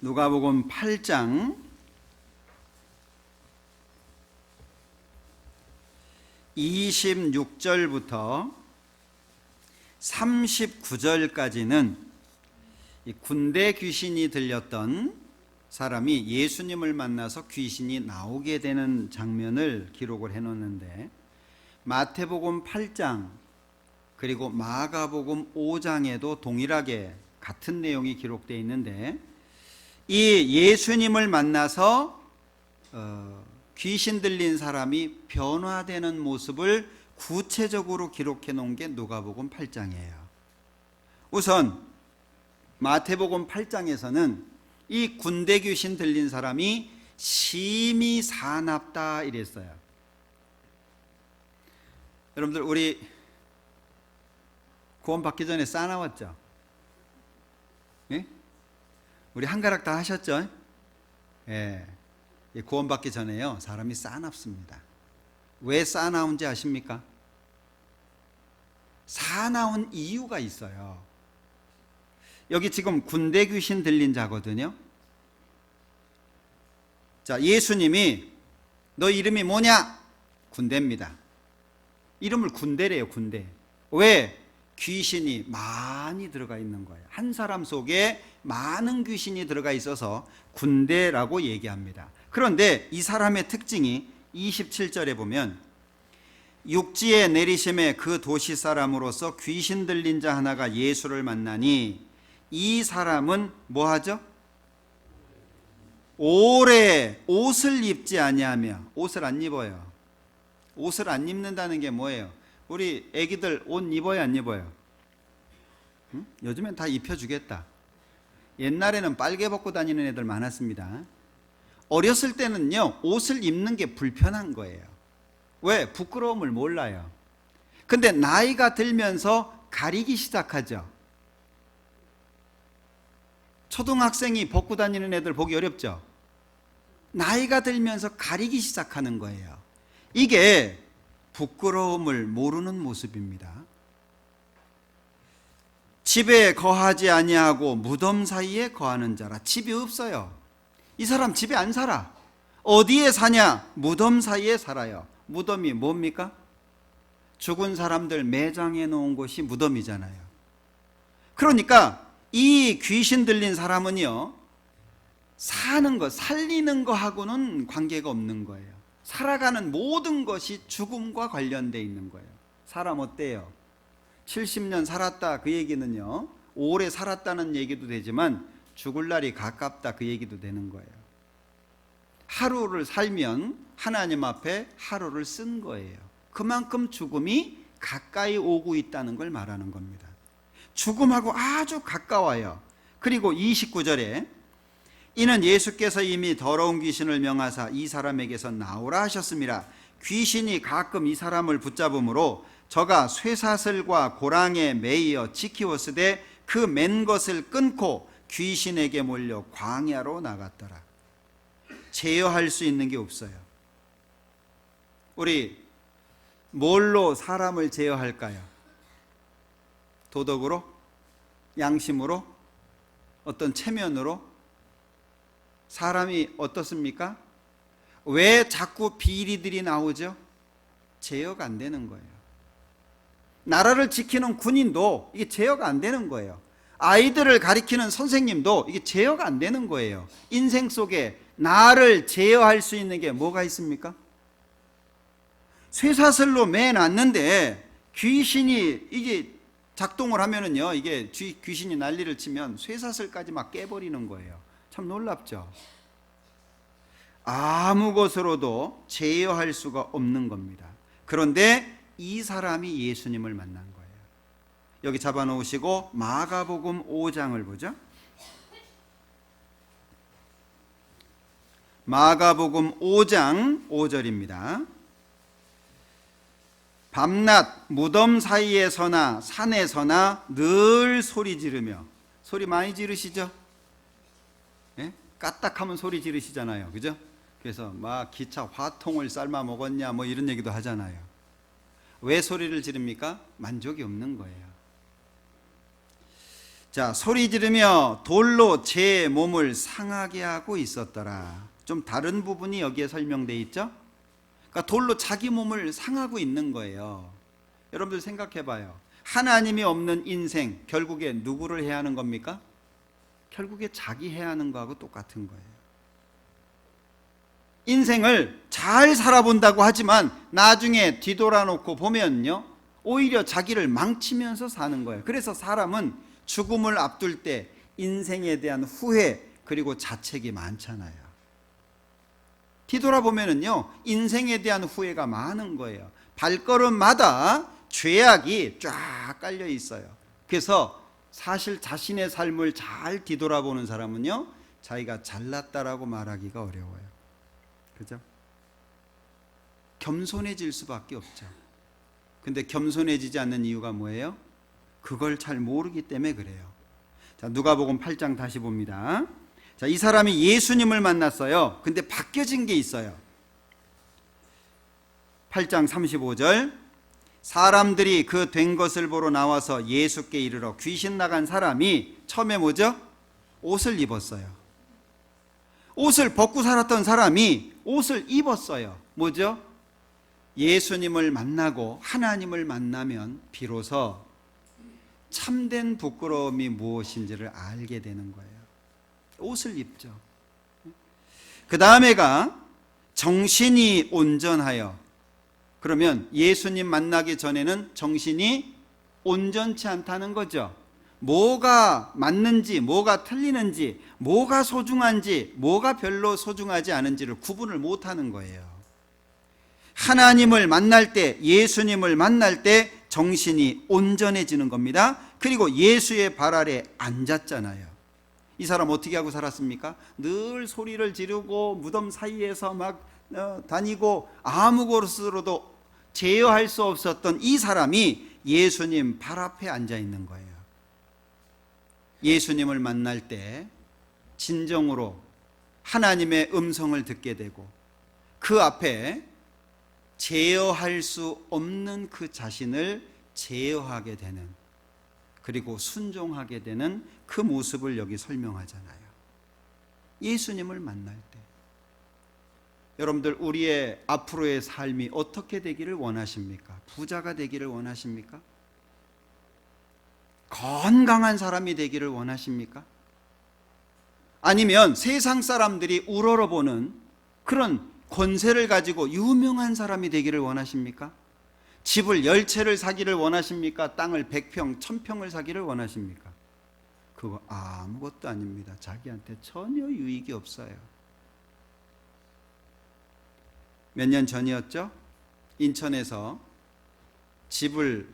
S1: 누가복음 8장 26절부터 39절까지는 이 군대 귀신이 들렸던 사람이 예수님을 만나서 귀신이 나오게 되는 장면을 기록을 해놓는데, 마태복음 8장 그리고 마가복음 5장에도 동일하게 같은 내용이 기록되어 있는데, 이 예수님을 만나서 귀신 들린 사람이 변화되는 모습을 구체적으로 기록해 놓은 게 누가복음 8장이에요. 우선 마태복음 8장에서는 이 군대 귀신 들린 사람이 심히 사납다 이랬어요. 여러분들, 우리 구원받기 전에 싸나웠죠? 예? 우리 한가락 다 하셨죠? 예. 구원받기 전에요, 사람이 싸납습니다. 왜 싸나운지 아십니까? 사나운 이유가 있어요. 여기 지금 군대 귀신 들린 자거든요. 자, 예수님이 너 이름이 뭐냐? 군대입니다. 이름을 군대래요, 군대. 왜? 귀신이 많이 들어가 있는 거예요. 한 사람 속에 많은 귀신이 들어가 있어서 군대라고 얘기합니다. 그런데 이 사람의 특징이 27절에 보면, 육지에 내리심에 그 도시 사람으로서 귀신 들린 자 하나가 예수를 만나니, 이 사람은 뭐 하죠? 오래 옷을 입지 아니하며. 옷을 안 입어요. 옷을 안 입는다는 게 뭐예요? 우리 애기들 옷 입어요, 안 입어요? 응? 요즘엔 다 입혀주겠다. 옛날에는 빨개 벗고 다니는 애들 많았습니다. 어렸을 때는요, 옷을 입는 게 불편한 거예요. 왜? 부끄러움을 몰라요. 근데 나이가 들면서 가리기 시작하죠. 초등학생이 벗고 다니는 애들 보기 어렵죠? 나이가 들면서 가리기 시작하는 거예요. 이게 부끄러움을 모르는 모습입니다. 집에 거하지 아니하고 무덤 사이에 거하는 자라. 집이 없어요. 이 사람 집에 안 살아. 어디에 사냐? 무덤 사이에 살아요. 무덤이 뭡니까? 죽은 사람들 매장해 놓은 곳이 무덤이잖아요. 그러니까 이 귀신 들린 사람은요, 사는 거, 살리는 거하고는 관계가 없는 거예요. 살아가는 모든 것이 죽음과 관련되어 있는 거예요. 사람 어때요? 70년 살았다, 그 얘기는요, 오래 살았다는 얘기도 되지만 죽을 날이 가깝다, 그 얘기도 되는 거예요. 하루를 살면 하나님 앞에 하루를 쓴 거예요. 그만큼 죽음이 가까이 오고 있다는 걸 말하는 겁니다. 죽음하고 아주 가까워요. 그리고 29절에 이는 예수께서 이미 더러운 귀신을 명하사 이 사람에게서 나오라 하셨습니다. 귀신이 가끔 이 사람을 붙잡음으로 저가 쇠사슬과 고랑에 매이어 지키었으되 그 맨 것을 끊고 귀신에게 몰려 광야로 나갔더라. 제어할 수 있는 게 없어요. 우리 뭘로 사람을 제어할까요? 도덕으로? 양심으로? 어떤 체면으로? 사람이 어떻습니까? 왜 자꾸 비리들이 나오죠? 제어가 안 되는 거예요. 나라를 지키는 군인도 이게 제어가 안 되는 거예요. 아이들을 가리키는 선생님도 이게 제어가 안 되는 거예요. 인생 속에 나를 제어할 수 있는 게 뭐가 있습니까? 쇠사슬로 매놨는데 귀신이 이게 작동을 하면은요, 이게 귀신이 난리를 치면 쇠사슬까지 막 깨버리는 거예요. 참 놀랍죠? 아무 것으로도 제어할 수가 없는 겁니다. 그런데 이 사람이 예수님을 만난 거예요. 여기 잡아놓으시고 마가복음 5장을 보죠. 마가복음 5장 5절입니다. 밤낮 무덤 사이에 서나 산에 서나 늘 소리 지르며. 소리 많이 지르시죠? 예? 까딱하면 소리 지르시잖아요. 그죠? 그래서 막 기차 화통을 삶아 먹었냐 뭐 이런 얘기도 하잖아요. 왜 소리를 지릅니까? 만족이 없는 거예요. 자, 소리 지르며 돌로 제 몸을 상하게 하고 있었더라. 좀 다른 부분이 여기에 설명되어 있죠? 그러니까 돌로 자기 몸을 상하고 있는 거예요. 여러분들 생각해 봐요. 하나님이 없는 인생, 결국에 누구를 해야 하는 겁니까? 결국에 자기 해하는 거하고 똑같은 거예요. 인생을 잘 살아본다고 하지만 나중에 뒤돌아놓고 보면요, 오히려 자기를 망치면서 사는 거예요. 그래서 사람은 죽음을 앞둘 때 인생에 대한 후회 그리고 자책이 많잖아요. 뒤돌아보면은요, 인생에 대한 후회가 많은 거예요. 발걸음마다 죄악이 쫙 깔려 있어요. 그래서 사실 자신의 삶을 잘 뒤돌아보는 사람은요, 자기가 잘났다라고 말하기가 어려워요. 그죠? 겸손해질 수밖에 없죠. 근데 겸손해지지 않는 이유가 뭐예요? 그걸 잘 모르기 때문에 그래요. 자, 누가복음 8장 다시 봅니다. 자, 이 사람이 예수님을 만났어요. 근데 바뀌어진 게 있어요. 8장 35절. 사람들이 그 된 것을 보러 나와서 예수께 이르러 귀신 나간 사람이 처음에 뭐죠? 옷을 입었어요. 옷을 벗고 살았던 사람이 옷을 입었어요. 뭐죠? 예수님을 만나고 하나님을 만나면 비로소 참된 부끄러움이 무엇인지를 알게 되는 거예요. 옷을 입죠. 그 다음에가 정신이 온전하여. 그러면 예수님 만나기 전에는 정신이 온전치 않다는 거죠. 뭐가 맞는지, 뭐가 틀리는지, 뭐가 소중한지, 뭐가 별로 소중하지 않은지를 구분을 못하는 거예요. 하나님을 만날 때, 예수님을 만날 때 정신이 온전해지는 겁니다. 그리고 예수의 발 아래 앉았잖아요. 이 사람 어떻게 하고 살았습니까? 늘 소리를 지르고 무덤 사이에서 막 다니고 아무 곳으로도 제어할 수 없었던 이 사람이 예수님 발 앞에 앉아 있는 거예요. 예수님을 만날 때 진정으로 하나님의 음성을 듣게 되고 그 앞에 제어할 수 없는 그 자신을 제어하게 되는, 그리고 순종하게 되는 그 모습을 여기 설명하잖아요. 예수님을 만날 때. 여러분들, 우리의 앞으로의 삶이 어떻게 되기를 원하십니까? 부자가 되기를 원하십니까? 건강한 사람이 되기를 원하십니까? 아니면 세상 사람들이 우러러보는 그런 권세를 가지고 유명한 사람이 되기를 원하십니까? 집을 10채를 사기를 원하십니까? 땅을 100평, 1000평을 사기를 원하십니까? 그거 아무것도 아닙니다. 자기한테 전혀 유익이 없어요. 몇 년 전이었죠? 인천에서 집을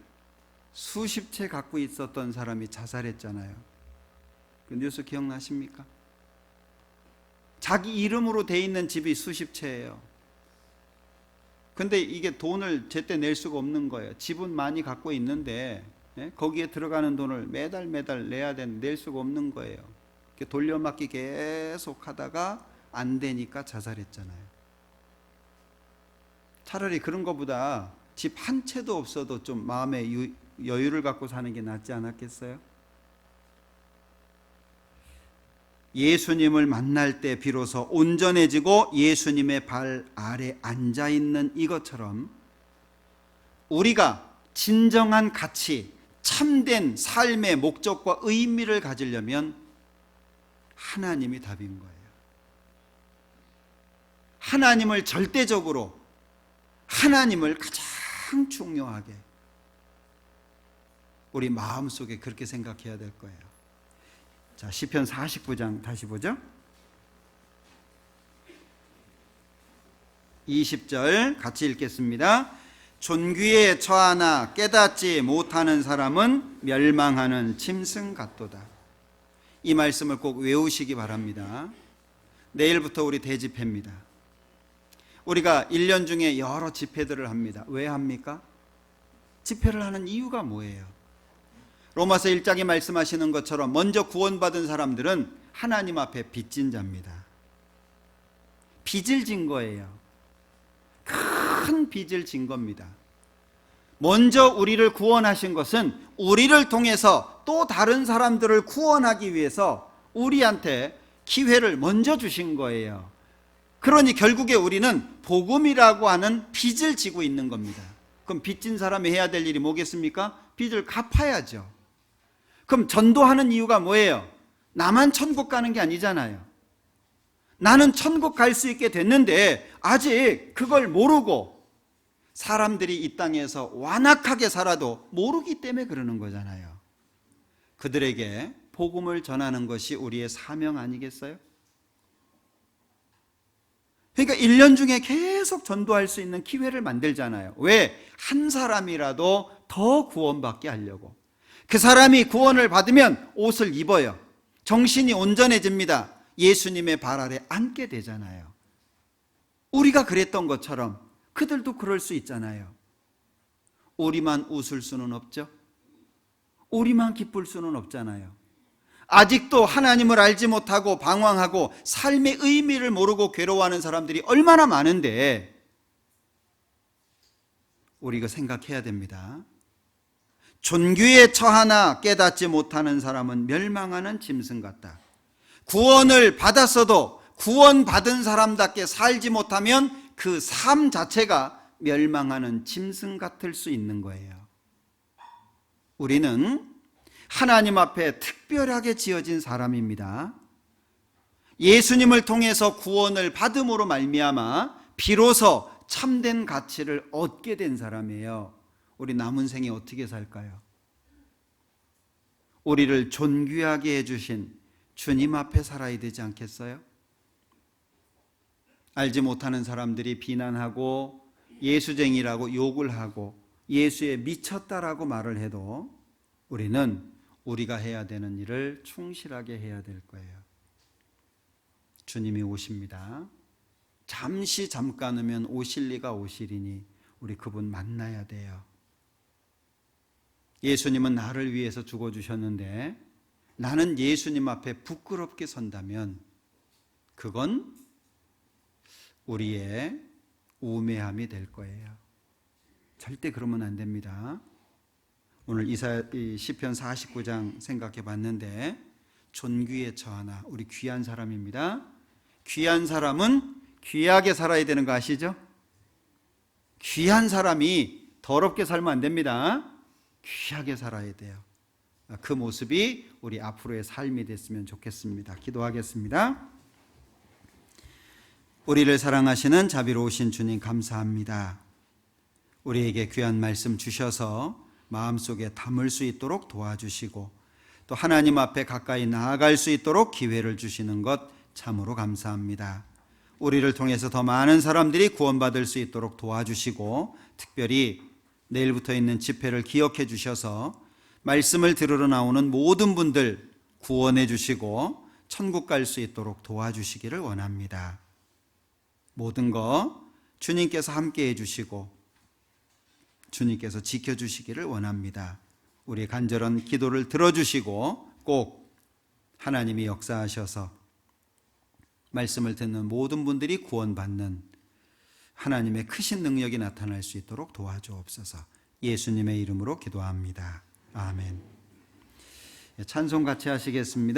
S1: 수십 채 갖고 있었던 사람이 자살했잖아요. 그 뉴스 기억나십니까? 자기 이름으로 돼 있는 집이 수십 채예요. 근데 이게 돈을 제때 낼 수가 없는 거예요. 집은 많이 갖고 있는데 거기에 들어가는 돈을 매달 내야 되는데 낼 수가 없는 거예요. 돌려막기 계속 하다가 안 되니까 자살했잖아요. 차라리 그런 것보다 집 한 채도 없어도 좀 마음의 여유를 갖고 사는 게 낫지 않았겠어요? 예수님을 만날 때 비로소 온전해지고 예수님의 발 아래 앉아있는 이것처럼 우리가 진정한 가치, 참된 삶의 목적과 의미를 가지려면 하나님이 답인 거예요. 하나님을 절대적으로, 하나님을 가장 중요하게 우리 마음속에 그렇게 생각해야 될 거예요. 자, 시편 49장 다시 보죠. 20절 같이 읽겠습니다. 존귀에 처하나 깨닫지 못하는 사람은 멸망하는 짐승 같도다. 이 말씀을 꼭 외우시기 바랍니다. 내일부터 우리 대집회입니다. 우리가 1년 중에 여러 집회들을 합니다. 왜 합니까? 집회를 하는 이유가 뭐예요? 로마서 1장에 말씀하시는 것처럼 먼저 구원받은 사람들은 하나님 앞에 빚진 자입니다. 빚을 진 거예요. 큰 빚을 진 겁니다. 먼저 우리를 구원하신 것은 우리를 통해서 또 다른 사람들을 구원하기 위해서 우리한테 기회를 먼저 주신 거예요. 그러니 결국에 우리는 복음이라고 하는 빚을 지고 있는 겁니다. 그럼 빚진 사람이 해야 될 일이 뭐겠습니까? 빚을 갚아야죠. 그럼 전도하는 이유가 뭐예요? 나만 천국 가는 게 아니잖아요. 나는 천국 갈 수 있게 됐는데 아직 그걸 모르고 사람들이 이 땅에서 완악하게 살아도 모르기 때문에 그러는 거잖아요. 그들에게 복음을 전하는 것이 우리의 사명 아니겠어요? 그러니까 1년 중에 계속 전도할 수 있는 기회를 만들잖아요. 왜? 한 사람이라도 더 구원받게 하려고. 그 사람이 구원을 받으면 옷을 입어요. 정신이 온전해집니다. 예수님의 발 아래 앉게 되잖아요. 우리가 그랬던 것처럼 그들도 그럴 수 있잖아요. 우리만 웃을 수는 없죠. 우리만 기쁠 수는 없잖아요. 아직도 하나님을 알지 못하고 방황하고 삶의 의미를 모르고 괴로워하는 사람들이 얼마나 많은데 우리가 생각해야 됩니다. 존귀에 처하나 깨닫지 못하는 사람은 멸망하는 짐승 같다. 구원을 받았어도 구원받은 사람답게 살지 못하면 그 삶 자체가 멸망하는 짐승 같을 수 있는 거예요. 우리는 하나님 앞에 특별하게 지어진 사람입니다. 예수님을 통해서 구원을 받음으로 말미암아 비로소 참된 가치를 얻게 된 사람이에요. 우리 남은 생에 어떻게 살까요? 우리를 존귀하게 해주신 주님 앞에 살아야 되지 않겠어요? 알지 못하는 사람들이 비난하고 예수쟁이라고 욕을 하고 예수에 미쳤다라고 말을 해도 우리는 우리가 해야 되는 일을 충실하게 해야 될 거예요. 주님이 오십니다. 잠깐이면 오실 리가 오시리니 우리 그분 만나야 돼요. 예수님은 나를 위해서 죽어주셨는데 나는 예수님 앞에 부끄럽게 선다면 그건 우리의 우매함이 될 거예요. 절대 그러면 안 됩니다. 오늘 시편 49장 생각해 봤는데 존귀에 처하나 우리 귀한 사람입니다. 귀한 사람은 귀하게 살아야 되는 거 아시죠? 귀한 사람이 더럽게 살면 안 됩니다. 귀하게 살아야 돼요. 그 모습이 우리 앞으로의 삶이 됐으면 좋겠습니다. 기도하겠습니다. 우리를 사랑하시는 자비로우신 주님 감사합니다. 우리에게 귀한 말씀 주셔서 마음속에 담을 수 있도록 도와주시고 또 하나님 앞에 가까이 나아갈 수 있도록 기회를 주시는 것 참으로 감사합니다. 우리를 통해서 더 많은 사람들이 구원받을 수 있도록 도와주시고 특별히 내일부터 있는 집회를 기억해 주셔서 말씀을 들으러 나오는 모든 분들 구원해 주시고 천국 갈 수 있도록 도와주시기를 원합니다. 모든 거 주님께서 함께 해주시고 주님께서 지켜주시기를 원합니다. 우리의 간절한 기도를 들어주시고 꼭 하나님이 역사하셔서 말씀을 듣는 모든 분들이 구원받는 하나님의 크신 능력이 나타날 수 있도록 도와주옵소서. 예수님의 이름으로 기도합니다. 아멘. 찬송 같이 하시겠습니다.